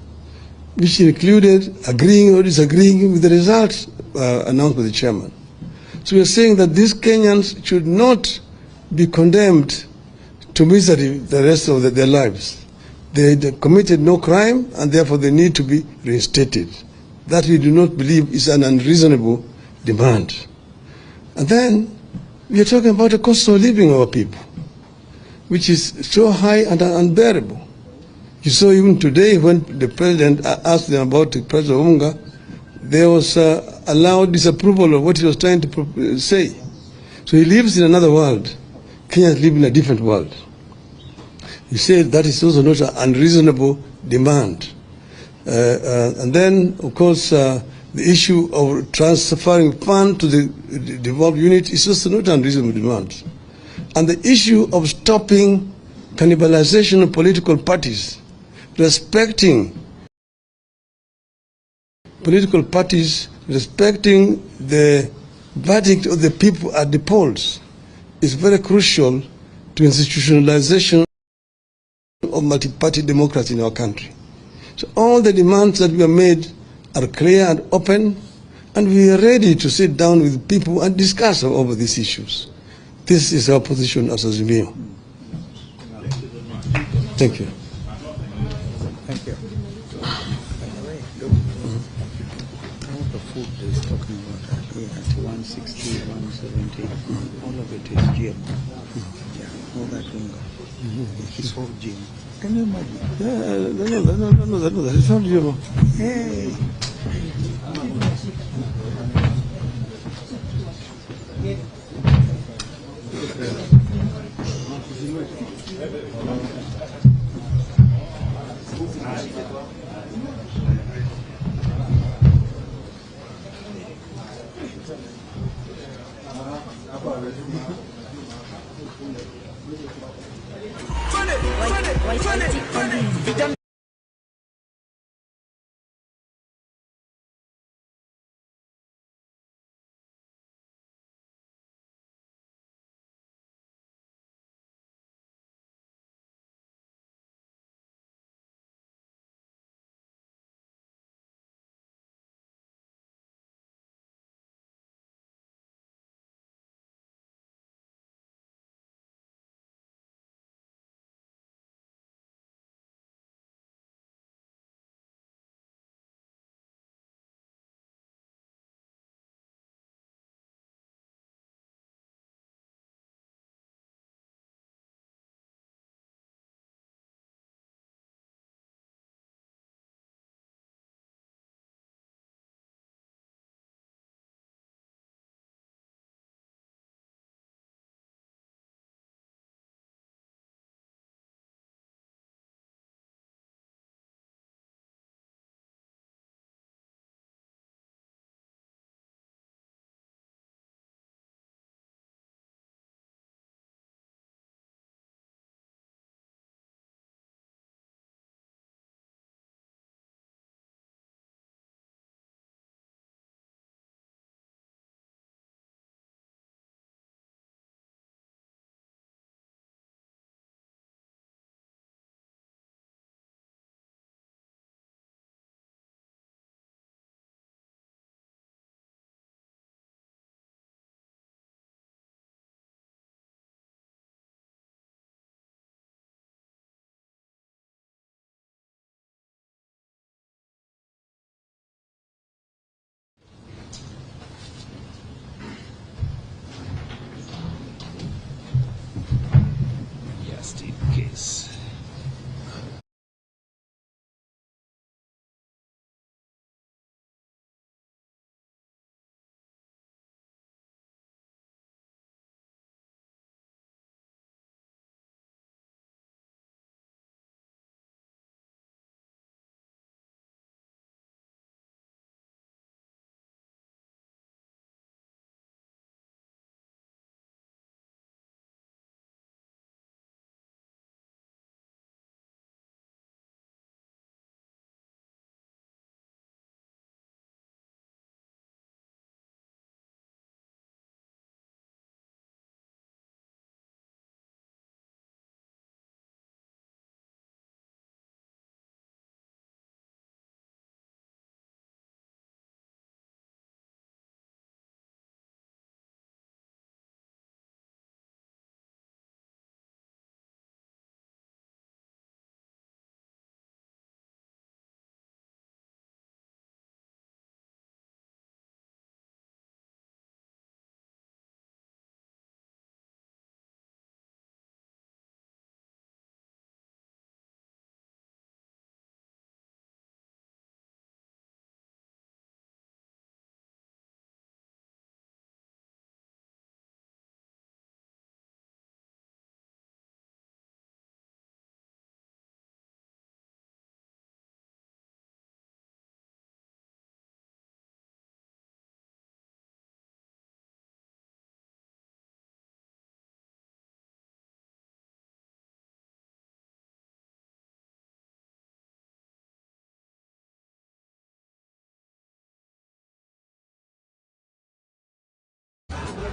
which included agreeing or disagreeing with the results announced by the chairman. So we are saying that these Kenyans should not be condemned to misery the rest of their lives. They committed no crime, and therefore they need to be reinstated. That we do not believe is an unreasonable demand. And then we are talking about the cost of living of our people, which is so high and unbearable. You saw even today when the president asked them about the price of unga, there was a loud disapproval of what he was trying to say. So he lives in another world. Kenyans live in a different world. He said that is also not an unreasonable demand. And then, of course, the issue of transferring funds to the devolved unit is also not an unreasonable demand. And the issue of stopping cannibalization of political parties, respecting political parties, respecting the verdict of the people at the polls, is very crucial to institutionalization of multi-party democracy in our country. So all the demands that we have made are clear and open, and we are ready to sit down with people and discuss over these issues. This is our position as Azimio. Thank you. Thank you. By the way, look, all the food is talking about at 160, 170, all of it is GM. Yeah, all that unga. It's all GM. Can you imagine? No, it's not you. Hey.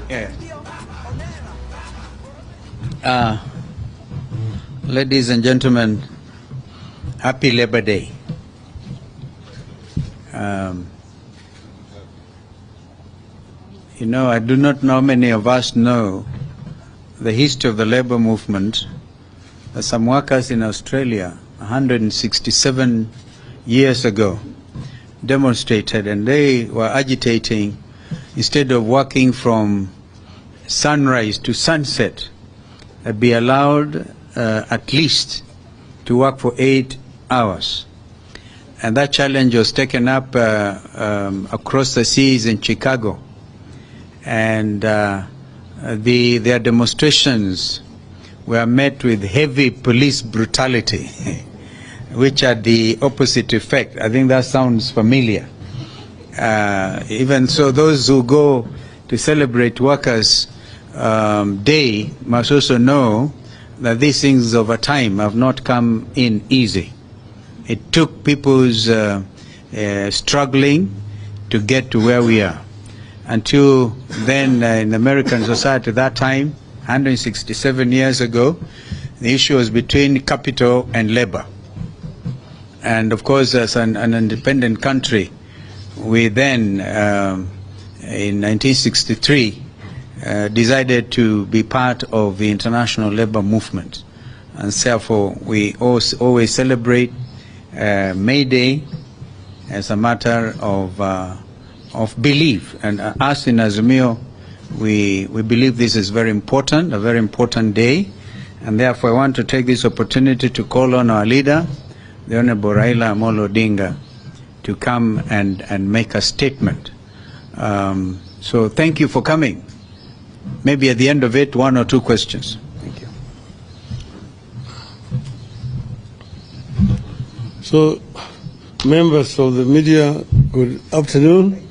Yeah. Ladies and gentlemen, happy Labor Day. You know, I do not know how many of us know the history of the labor movement. Some workers in Australia 167 years ago demonstrated, and they were agitating, instead of working from sunrise to sunset, be allowed at least to work for 8 hours. And that challenge was taken up across the seas in Chicago. And their demonstrations were met with heavy police brutality, which had the opposite effect. I think that sounds familiar. Even so, those who go to celebrate Workers' Day must also know that these things over time have not come in easy. It took people's struggling to get to where we are. Until then, in American society at that time, 167 years ago, the issue was between capital and labor. And of course, as an independent country, we then, in 1963, decided to be part of the international labor movement. And therefore, we always celebrate May Day as a matter of belief. And us in Azimio, we believe this is very important, a very important day. And therefore, I want to take this opportunity to call on our leader, the Honorable Raila Amolo Odinga, to come and make a statement. So thank you for coming. Maybe at the end of it, 1 or 2 questions. Thank you. So, members of the media, good afternoon.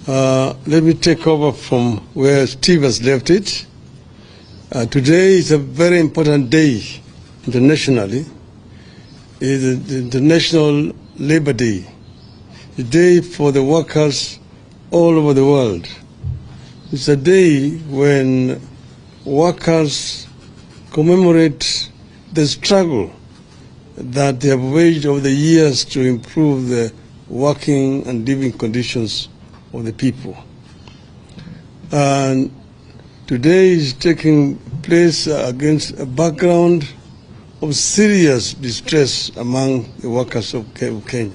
Let me take over from where Steve has left it. Today is a very important day internationally. It is the International Labor Day, a day for the workers all over the world. It's a day when workers commemorate the struggle that they have waged over the years to improve the working and living conditions of the people. And today is taking place against a background of serious distress among the workers of Kenya.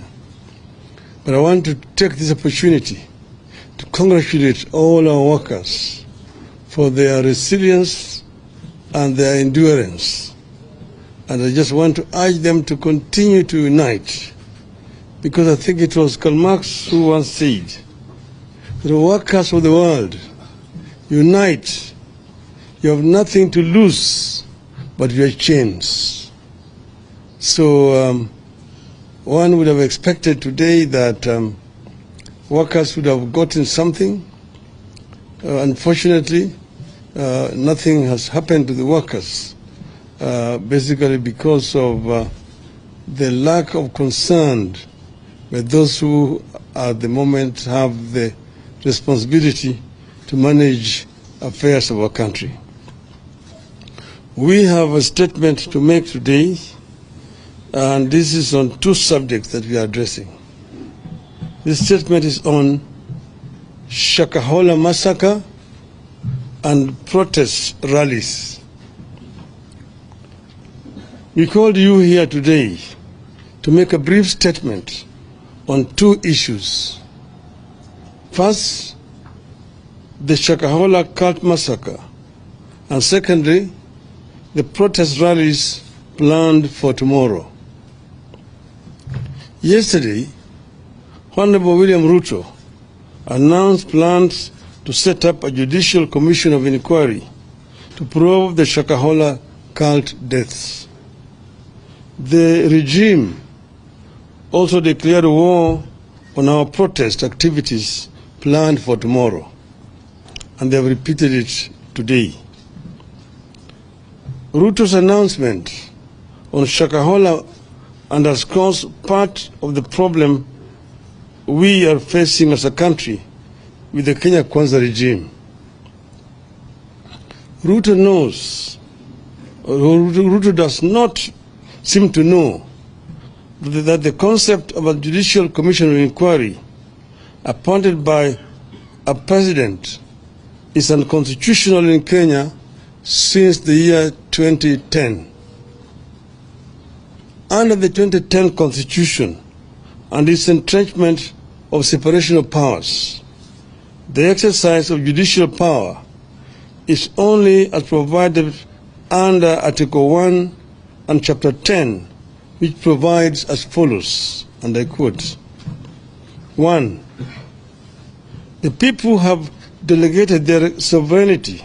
But I want to take this opportunity to congratulate all our workers for their resilience and their endurance. And I just want to urge them to continue to unite, because I think it was Karl Marx who once said, the workers of the world, unite. You have nothing to lose but your chains. So one would have expected today that workers would have gotten something. Unfortunately, nothing has happened to the workers, basically because of the lack of concern by those who at the moment have the responsibility to manage affairs of our country. We have a statement to make today, and this is on 2 subjects that we are addressing. This statement is on Shakahola massacre and protest rallies. We called you here today to make a brief statement on 2 issues. First, the Shakahola cult massacre, and secondly, the protest rallies planned for tomorrow. Yesterday, Honorable William Ruto announced plans to set up a judicial commission of inquiry to probe the Shakahola cult deaths. The regime also declared war on our protest activities planned for tomorrow, and they have repeated it today. Ruto's announcement on Shakahola underscores part of the problem we are facing as a country with the Kenya Kwanza regime. Ruto knows, or Ruto does not seem to know, that the concept of a judicial commission of inquiry appointed by a president is unconstitutional in Kenya since the year 2010. Under the 2010 Constitution and its entrenchment of separation of powers, the exercise of judicial power is only as provided under Article 1 and Chapter 10, which provides as follows, and I quote, 1. The people have delegated their sovereignty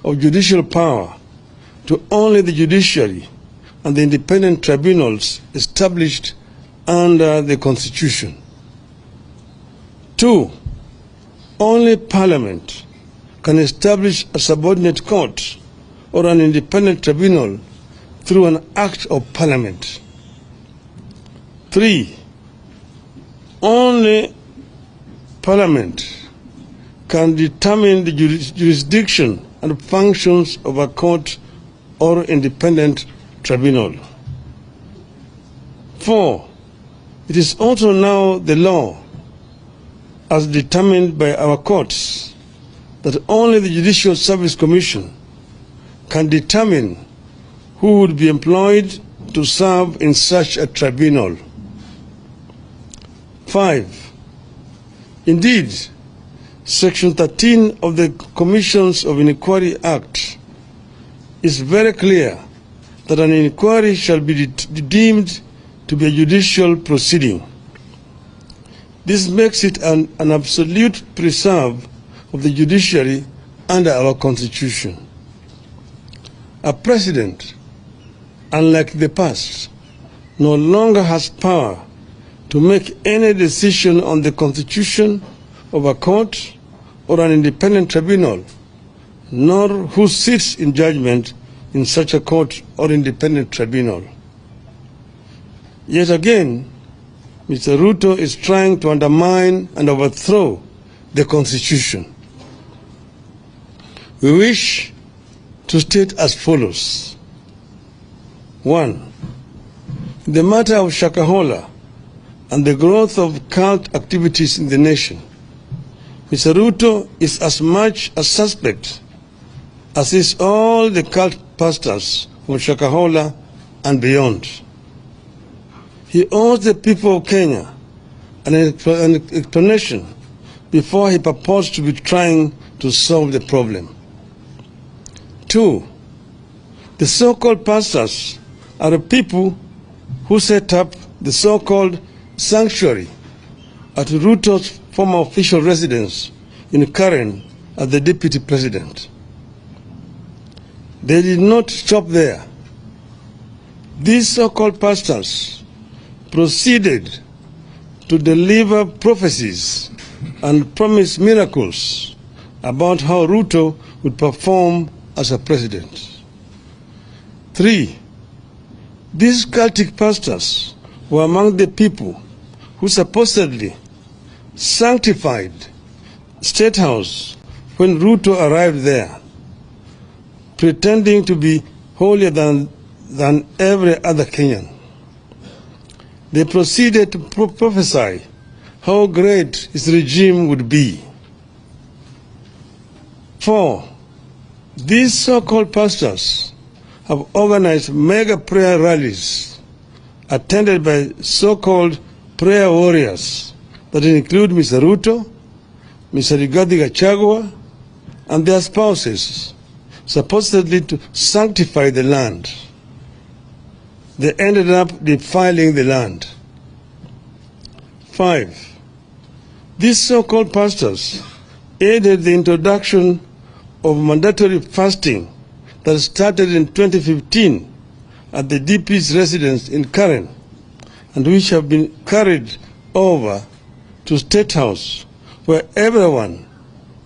of judicial power to only the judiciary and the independent tribunals established under the Constitution. 2. Only Parliament can establish a subordinate court or an independent tribunal through an act of Parliament. 3. Only Parliament can determine the jurisdiction and functions of a court or independent tribunal. 4. It is also now the law, as determined by our courts, that only the Judicial Service Commission can determine who would be employed to serve in such a tribunal. 5. Indeed, Section 13 of the Commissions of Inquiry Act is very clear that an inquiry shall be deemed to be a judicial proceeding. This makes it an absolute preserve of the judiciary under our Constitution. A president, unlike the past, no longer has power to make any decision on the constitution of a court or an independent tribunal, nor who sits in judgment in such a court or independent tribunal. Yet again, Mr. Ruto is trying to undermine and overthrow the Constitution. We wish to state as follows. 1. The matter of Shakahola and the growth of cult activities in the nation, Mr. Ruto is as much a suspect as is all the cult pastors from Shakahola and beyond. He owes the people of Kenya an explanation before he purports to be trying to solve the problem. 2. The so-called pastors are the people who set up the so-called sanctuary at Ruto's former official residence in Karen as the deputy president. They did not stop there. These so-called pastors proceeded to deliver prophecies and promise miracles about how Ruto would perform as a president. 3. These cultic pastors were among the people who supposedly sanctified State House when Ruto arrived there, pretending to be holier than every other Kenyan. They proceeded to prophesy how great his regime would be. 4. These so-called pastors have organized mega prayer rallies attended by so-called prayer warriors that include Mr. Ruto, Mr. Rigathi Gachagua, and their spouses, supposedly to sanctify the land. They ended up defiling the land. 5. These so-called pastors aided the introduction of mandatory fasting that started in 2015 at the DP's residence in Karen, and which have been carried over to State House, where everyone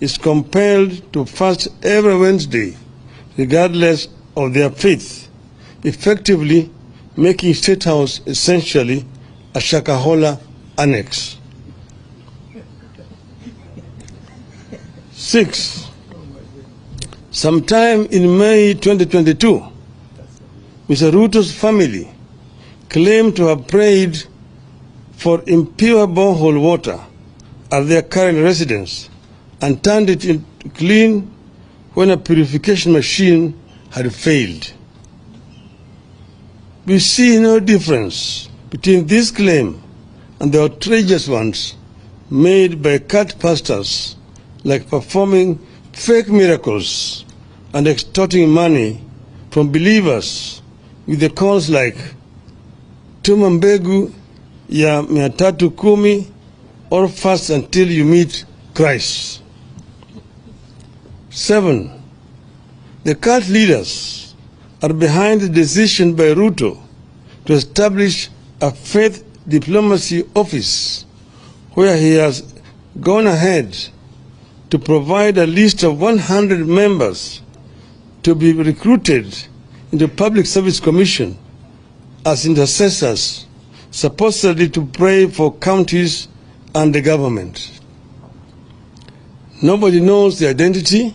is compelled to fast every Wednesday, regardless of their faith, effectively making State House essentially a Shakahola annex. 6. Sometime in May 2022, Mr. Ruto's family claimed to have prayed for impure borehole water at their current residence and turned it into clean when a purification machine had failed. We see no difference between this claim and the outrageous ones made by cult pastors, like performing fake miracles and extorting money from believers with the calls like tuma mbegu ya 310 or fast until you meet Christ. 7. The cult leaders are behind the decision by Ruto to establish a faith diplomacy office where he has gone ahead to provide a list of 100 members to be recruited into Public Service Commission as intercessors, supposedly to pray for counties and the government. Nobody knows the identity,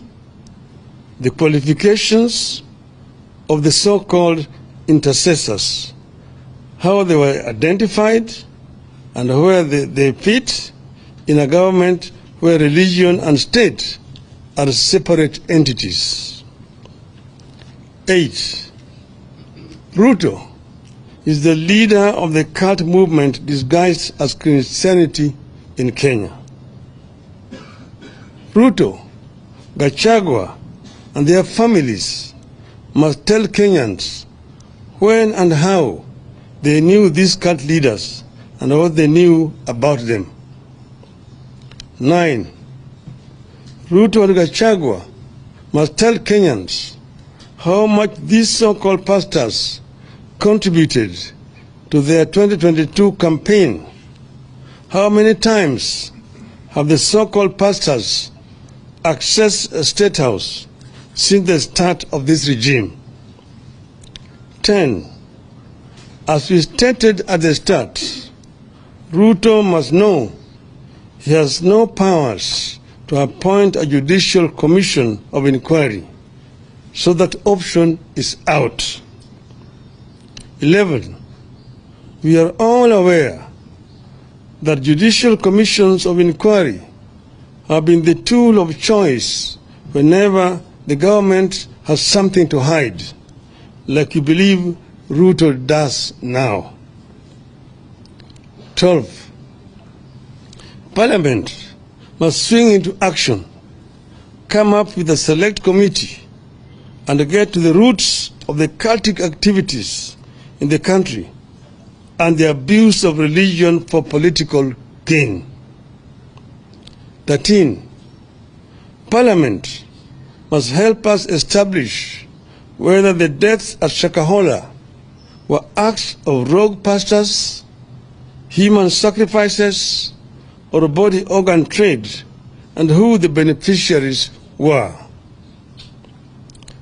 the qualifications of the so-called intercessors, how they were identified, and where they fit in a government where religion and state are separate entities. 8. Ruto is the leader of the cult movement disguised as Christianity in Kenya. Ruto, Gachagua, and their families must tell Kenyans when and how they knew these cult leaders and what they knew about them. 9. Ruto and Gachagua must tell Kenyans how much these so-called pastors contributed to their 2022 campaign. How many times have the so-called pastors accessed a state house since the start of this regime? 10. As we stated at the start, Ruto must know he has no powers to appoint a judicial commission of inquiry, so that option is out. 11. We are all aware that judicial commissions of inquiry have been the tool of choice whenever the government has something to hide, like you believe Ruto does now. 12. Parliament must swing into action, come up with a select committee, and get to the roots of the cultic activities in the country and the abuse of religion for political gain. 13. Parliament must help us establish whether the deaths at Shakahola were acts of rogue pastors, human sacrifices, or body organ trade, and who the beneficiaries were.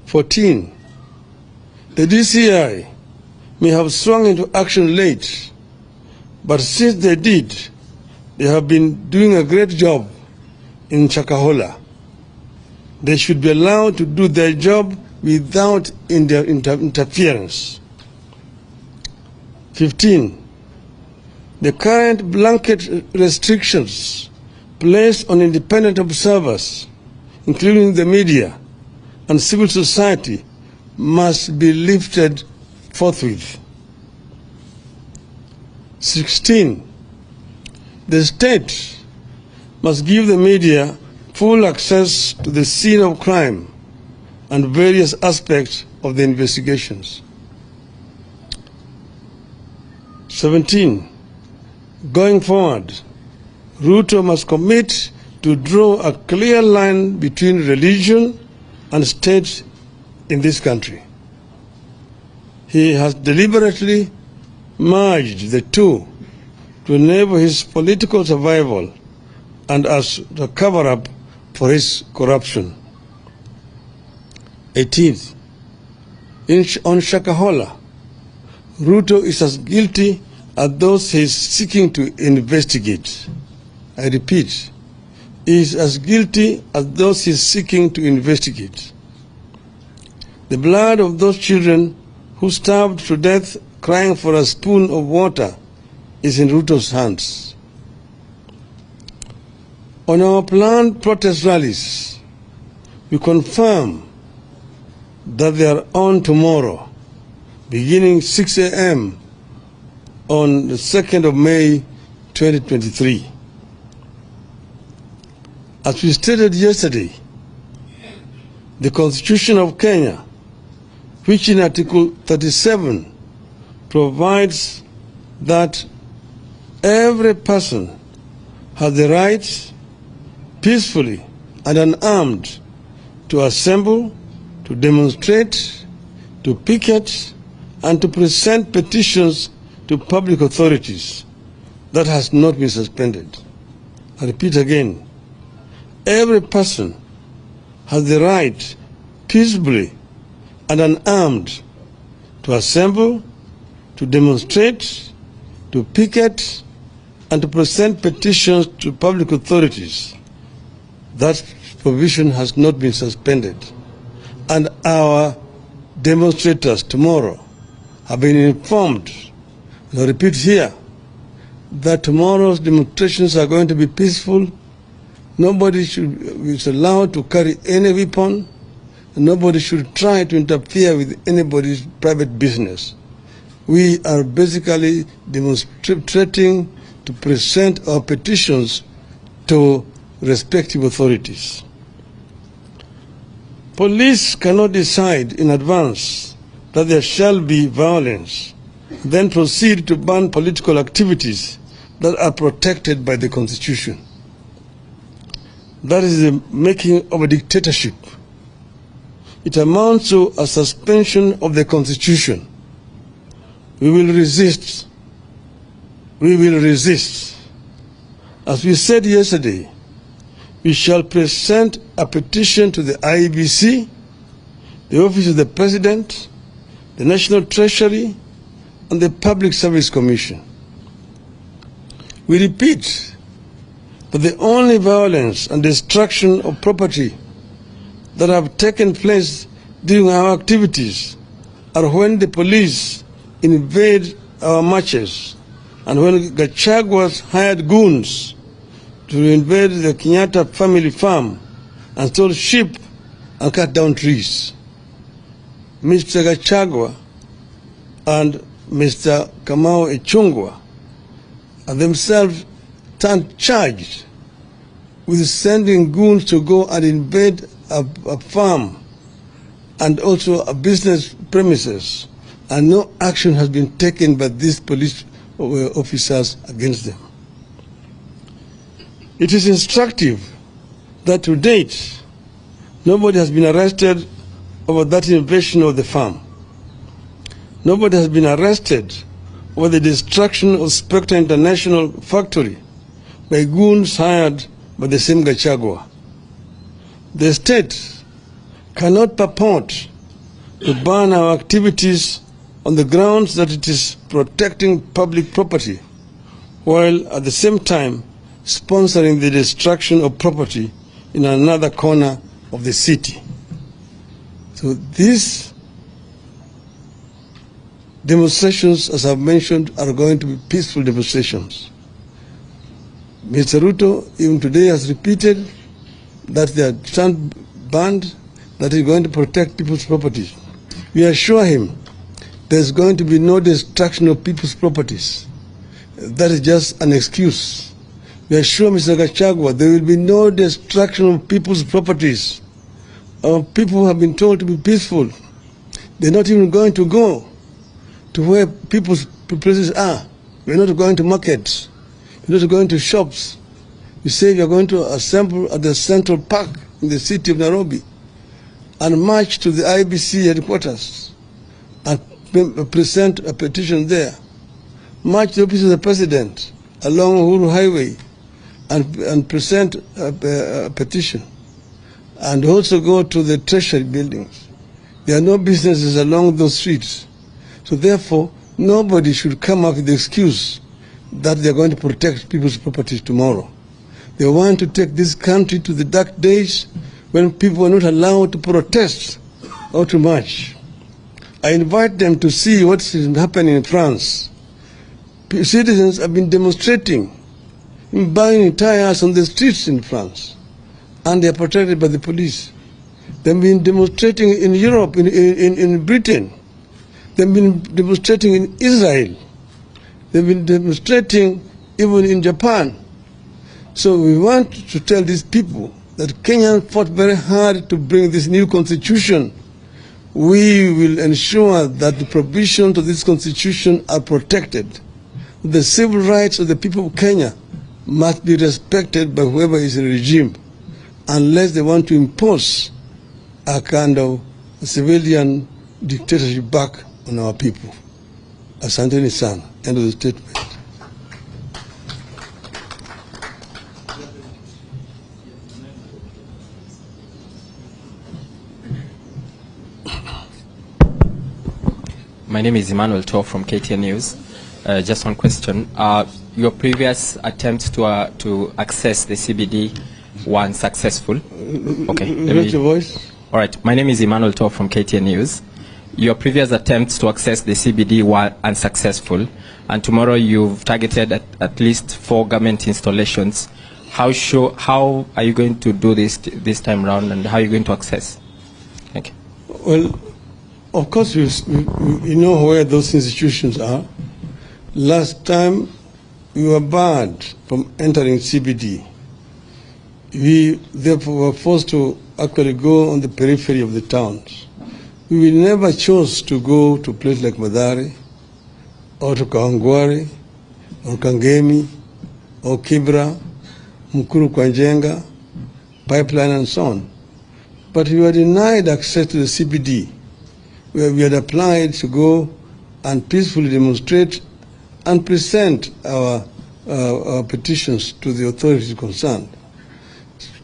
14. The DCI may have swung into action late, but since they did, they have been doing a great job in Shakahola. They should be allowed to do their job without interference. 15. The current blanket restrictions placed on independent observers, including the media and civil society, must be lifted forthwith. 16. The state must give the media full access to the scene of crime and various aspects of the investigations. 17. Going forward, Ruto must commit to draw a clear line between religion and state in this country. He has deliberately merged the two to enable his political survival and as the cover-up for his corruption. 18th, on Shakahola, Ruto is as guilty as those he is seeking to investigate. I repeat, he is as guilty as those he is seeking to investigate. The blood of those children who starved to death crying for a spoon of water is in Ruto's hands. On our planned protest rallies, we confirm that they are on tomorrow, beginning 6 a.m. on the 2nd of May 2023. As we stated yesterday, the Constitution of Kenya, which in Article 37 provides that every person has the right peacefully and unarmed to assemble, to demonstrate, to picket, and to present petitions to public authorities. That has not been suspended. I repeat again, every person has the right peacefully and unarmed to assemble, to demonstrate, to picket, and to present petitions to public authorities. That provision has not been suspended. And our demonstrators tomorrow have been informed, and I repeat here, that tomorrow's demonstrations are going to be peaceful. Nobody is allowed to carry any weapon, and nobody should try to interfere with anybody's private business. We are basically demonstrating to present our petitions to respective authorities. Police cannot decide in advance that there shall be violence, then proceed to ban political activities that are protected by the Constitution. That is the making of a dictatorship. It amounts to a suspension of the Constitution. We will resist. We will resist. As we said yesterday, we shall present a petition to the IEBC, the Office of the President, the National Treasury, and the Public Service Commission. We repeat that the only violence and destruction of property that have taken place during our activities are when the police invade our marches and when Gachagua's hired goons to invade the Kenyatta family farm and stole sheep and cut down trees. Mr. Gachagua and Mr. Kamau Echungwa are themselves charged with sending goons to go and invade a farm and also a business premises, and no action has been taken by these police officers against them. It is instructive that to date, nobody has been arrested over that invasion of the farm. Nobody has been arrested over the destruction of Spectre International factory by goons hired by the same Gachagua. The state cannot purport to ban our activities on the grounds that it is protecting public property, while at the same time sponsoring the destruction of property in another corner of the city. So these demonstrations, as I've mentioned, are going to be peaceful demonstrations. Mr. Ruto, even today, has repeated that they are stand banned, that he's going to protect people's properties. We assure him there's going to be no destruction of people's properties. That is just an excuse. We assure Mr. Gachagua there will be no destruction of people's properties. Our people have been told to be peaceful. They're not even going to go to where people's places are. We're not going to markets. We're not going to shops. We say we are going to assemble at the Central Park in the city of Nairobi and march to the IBC headquarters and present a petition there. March to the office of the President along Uhuru Highway and present a petition. And also go to the Treasury buildings. There are no businesses along those streets. So therefore, nobody should come up with the excuse that they are going to protect people's properties tomorrow. They want to take this country to the dark days when people are not allowed to protest or to march. I invite them to see what is happening in France. Citizens have been demonstrating, buying tires on the streets in France, and they are protected by the police. They've been demonstrating in Europe, in Britain. They've been demonstrating in Israel. They've been demonstrating even in Japan. So we want to tell these people that Kenya fought very hard to bring this new constitution. We will ensure that the provisions of this constitution are protected. The civil rights of the people of Kenya must be respected by whoever is in the regime, unless they want to impose a kind of civilian dictatorship back on our people. Asante sana. End of the statement. My name is Emmanuel Tor from KTN News. Just one question. Your previous attempts to access the CBD were unsuccessful. Okay. Raise your voice. All right. My name is Emmanuel Tor from KTN News. Your previous attempts to access the CBD were unsuccessful, and tomorrow you've targeted at least 4 government installations. How are you going to do this time around, and how are you going to access? Thank you. Well, of course, you know where those institutions are. Last time, we were barred from entering CBD. We therefore were forced to actually go on the periphery of the towns. We never chose to go to a place like Madari, or to Kawangware, or Kangemi, or Kibra, Mukuru Kwanjenga, Pipeline, and so on. But we were denied access to the CBD, where we had applied to go and peacefully demonstrate and present our petitions to the authorities concerned.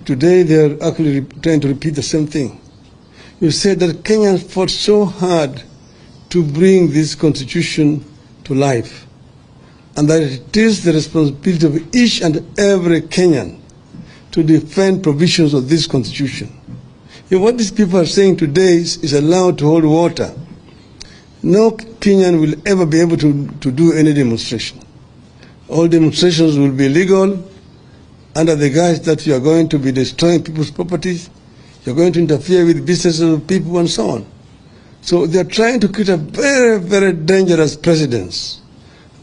Today they are actually trying to repeat the same thing. You said that Kenyans fought so hard to bring this constitution to life, and that it is the responsibility of each and every Kenyan to defend provisions of this constitution. If what these people are saying today is allowed to hold water, no Kenyan will ever be able to do any demonstration. All demonstrations will be illegal under the guise that you are going to be destroying people's properties, you're going to interfere with businesses of people, and so on. So they are trying to create a very, very dangerous precedent,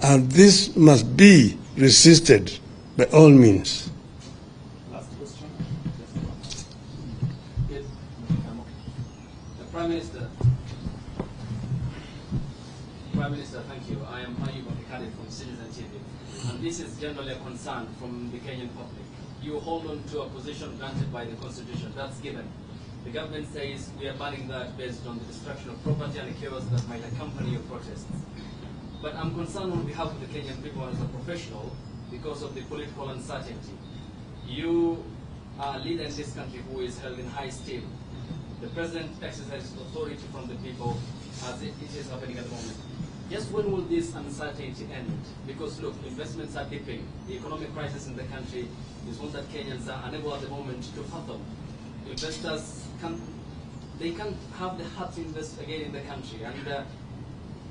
and this must be resisted by all means. Last question. Yes. The Prime Minister, thank you. I am Ayub Abdikadi from Citizen TV, and this is generally a concern from the Kenyan public. You hold on to a position granted by the Constitution. That's given. The government says we are banning that based on the destruction of property and the chaos that might accompany your protests. But I'm concerned on behalf of the Kenyan people as a professional because of the political uncertainty. You are a leader in this country who is held in high esteem. The president exercises authority from the people as it is happening at the moment. Just when will this uncertainty end? Because look, investments are dipping. The economic crisis in the country is one that Kenyans are unable at the moment to fathom. Investors can't have the heart to invest again in the country, and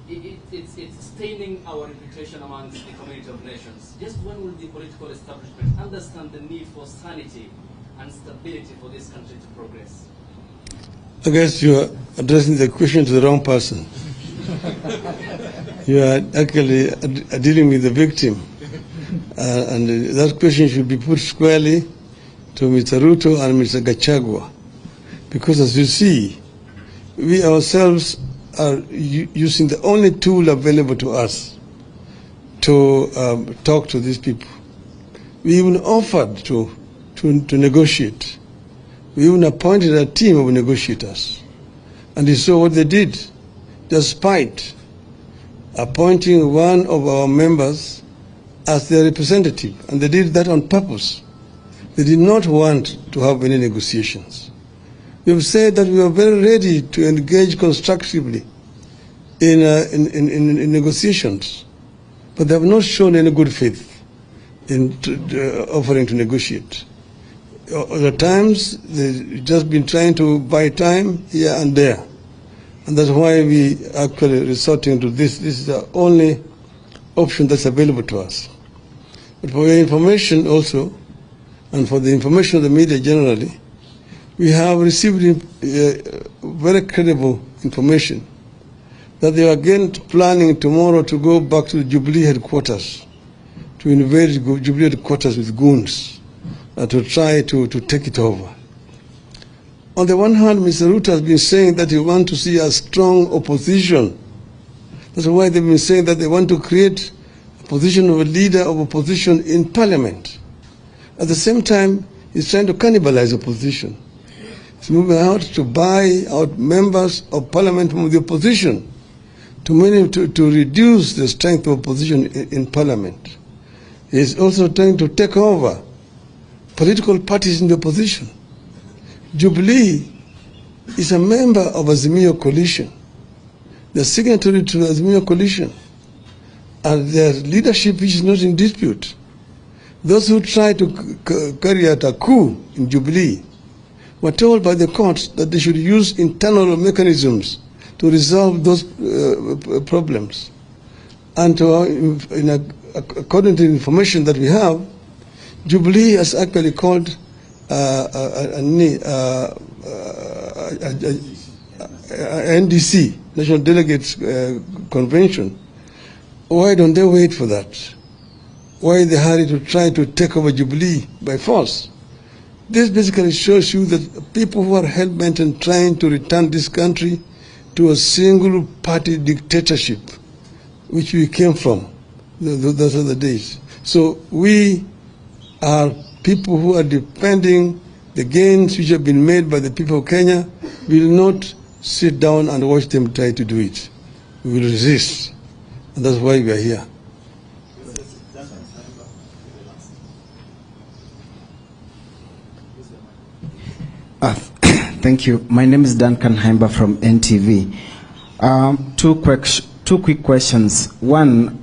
it's staining our reputation amongst the community of nations. Just when will the political establishment understand the need for sanity and stability for this country to progress? I guess you are addressing the question to the wrong person. You are actually dealing with the victim. And that question should be put squarely to Mr. Ruto and Mr. Gachagua. Because as you see, we ourselves are using the only tool available to us to talk to these people. We even offered to negotiate. We even appointed a team of negotiators. And you saw what they did. Despite appointing one of our members as their representative, and they did that on purpose. They did not want to have any negotiations. We have said that we are very ready to engage constructively in negotiations, but they have not shown any good faith in offering to negotiate. At times, they've just been trying to buy time here and there. And that's why we actually resorting to this. This is the only option that's available to us. But for your information also, and for the information of the media generally, we have received very credible information that they are again planning tomorrow to go back to the Jubilee headquarters, to invade Jubilee headquarters with goons, to try to take it over. On the one hand, Mr. Ruto has been saying that he wants to see a strong opposition. That's why they've been saying that they want to create a position of a leader of opposition in parliament. At the same time, he's trying to cannibalize opposition. He's moving out to buy out members of parliament from the opposition to reduce the strength of opposition in parliament. He's also trying to take over political parties in the opposition. Jubilee is a member of Azimio coalition. They're signatory to the Azimio coalition. And their leadership is not in dispute. Those who try to carry out a coup in Jubilee were told by the courts that they should use internal mechanisms to resolve those problems. And according to the information that we have, Jubilee has actually called NDC, National Delegates Convention. Why don't they wait for that? Why in the hurry to try to take over Jubilee by force? This basically shows you that people who are hell-bent on trying to return this country to a single-party dictatorship, which we came from, those are the days. So we are people who are defending the gains which have been made by the people of Kenya. We will not sit down and watch them try to do it. We will resist. And that's why we are here. Thank you. My name is Duncan Haimba from NTV. Two quick questions. One,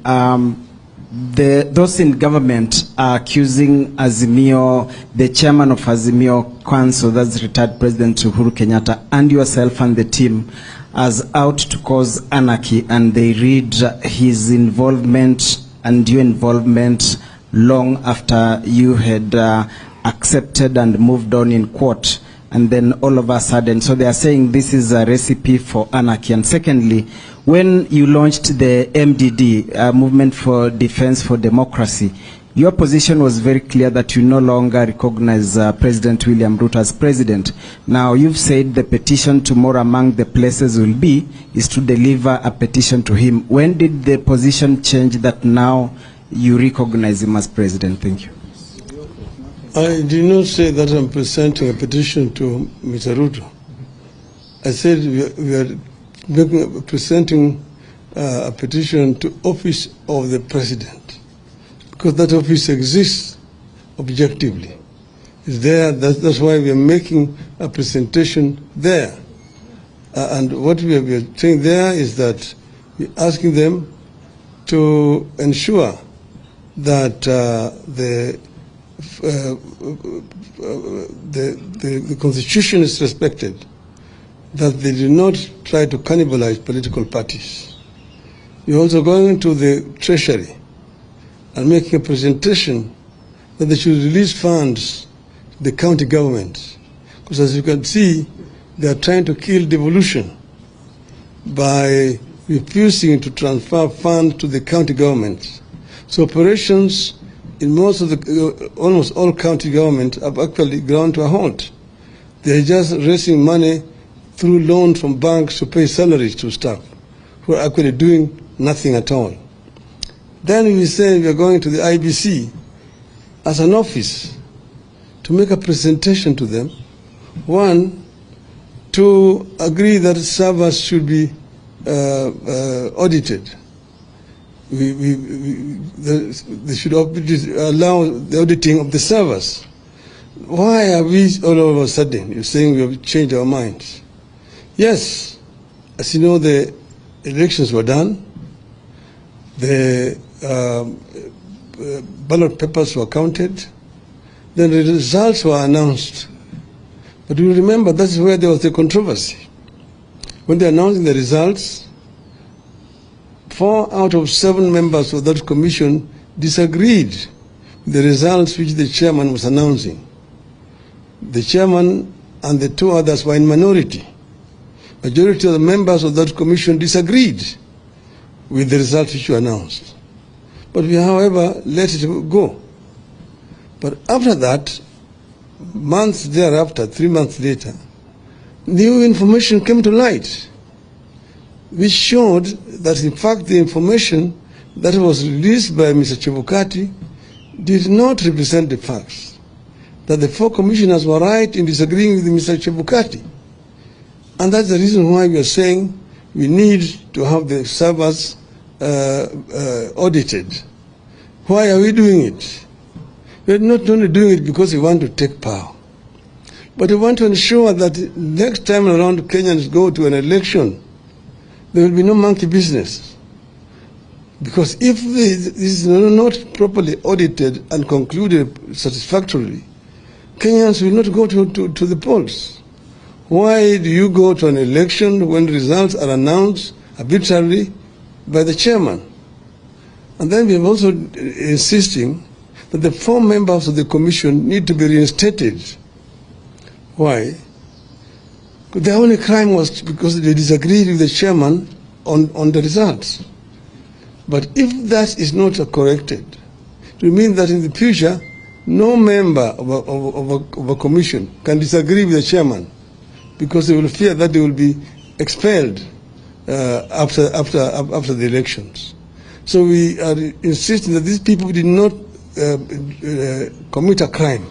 those in government are accusing Azimio, the chairman of Azimio Council, that's retired President Uhuru Kenyatta, and yourself and the team as out to cause anarchy, and they read his involvement and your involvement long after you had accepted and moved on in court. And then all of a sudden, so they are saying this is a recipe for anarchy. And secondly, when you launched the MDD, Movement for Defense for Democracy, your position was very clear that you no longer recognize President William Ruto as president. Now, you've said the petition tomorrow among the places will be is to deliver a petition to him. When did the position change that now you recognize him as president? Thank you. I did not say that I'm presenting a petition to Mr. Ruto. I said we are presenting a petition to office of the president, because that office exists objectively. It's there. That's why we are making a presentation there. And what we are saying there is that we're asking them to ensure that the Constitution is respected, that they do not try to cannibalize political parties. We're also going to the Treasury and making a presentation that they should release funds to the county governments. Because as you can see, they are trying to kill devolution by refusing to transfer funds to the county governments. So operations in most of the, almost all county governments have actually ground to a halt. They're just raising money through loans from banks to pay salaries to staff who are actually doing nothing at all. Then we say we are going to the IBC as an office to make a presentation to them. One, to agree that servers should be audited. They should allow the auditing of the servers. Why are we all of a sudden, you're saying we have changed our minds? Yes, as you know, the elections were done, the ballot papers were counted, then the results were announced. But you remember, that's where there was the controversy. when they're announcing the results, 4 out of 7 members of that commission disagreed with the results which the chairman was announcing. The chairman and the 2 others were in minority. Majority of the members of that commission disagreed with the results which were announced. But we, however, let it go. But after that, months thereafter, 3 months later, new information came to light, which showed that in fact the information that was released by Mr. Chebukati did not represent the facts, that the 4 commissioners were right in disagreeing with Mr. Chebukati. And that's the reason why we are saying we need to have the servers audited. Why are we doing it? We're not only doing it because we want to take power, but we want to ensure that next time around Kenyans go to an election, there will be no monkey business. Because if this is not properly audited and concluded satisfactorily, Kenyans will not go to the polls. Why do you go to an election when results are announced arbitrarily by the chairman? And then we are also insisting that the 4 members of the commission need to be reinstated. Why? The only crime was because they disagreed with the chairman on the results. But if that is not corrected, it will mean that in the future, no member of a commission can disagree with the chairman, because they will fear that they will be expelled after the elections. So we are insisting that these people did not commit a crime.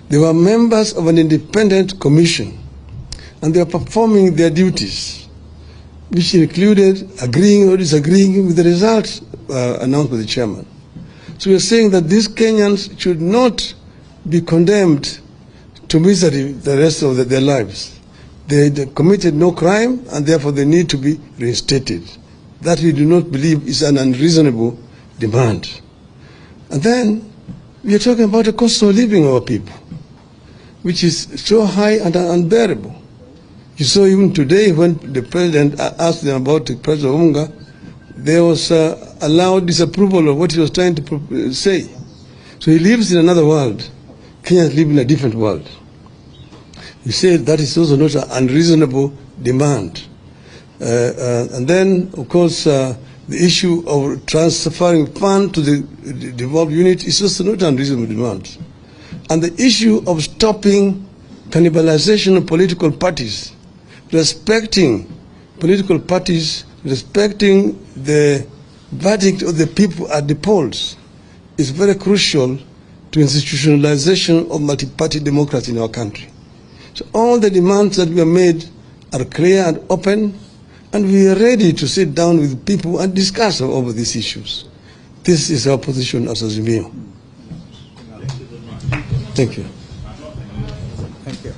They were members of an independent commission, and they are performing their duties, which included agreeing or disagreeing with the results announced by the chairman. So we are saying that these Kenyans should not be condemned to misery the rest of their lives. They committed no crime, and therefore they need to be reinstated. That we do not believe is an unreasonable demand. And then we are talking about the cost of living of our people, which is so high and unbearable. You saw even today when the president asked them about the price of unga, there was a loud disapproval of what he was trying to say. So he lives in another world. Kenyans live in a different world. He said that is also not an unreasonable demand. And then, of course, the issue of transferring funds to the devolved unit is also not an unreasonable demand. And the issue of stopping cannibalization of political parties, respecting political parties, respecting the verdict of the people at the polls, is very crucial to institutionalization of multi-party democracy in our country. So all the demands that we have made are clear and open, and we are ready to sit down with people and discuss over these issues. This is our position as Azimio. Thank you. Thank you.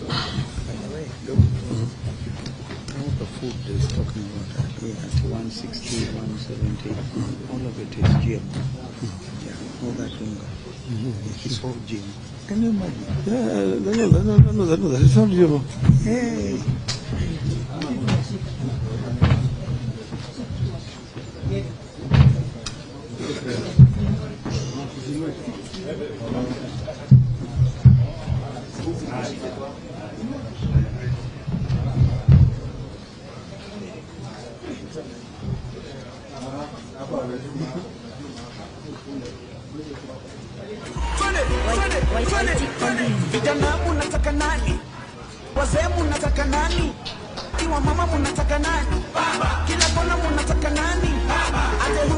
By the way, look, all the food is talking about at 160, 170, all of it is GM. Yeah, all that unga. It's all GM. Can you imagine? Yeah, it's not you. Hey. Vijana munataka nani? Wazee munataka nani? Kiwa mama munataka nani? Kila kona munataka nani? Ate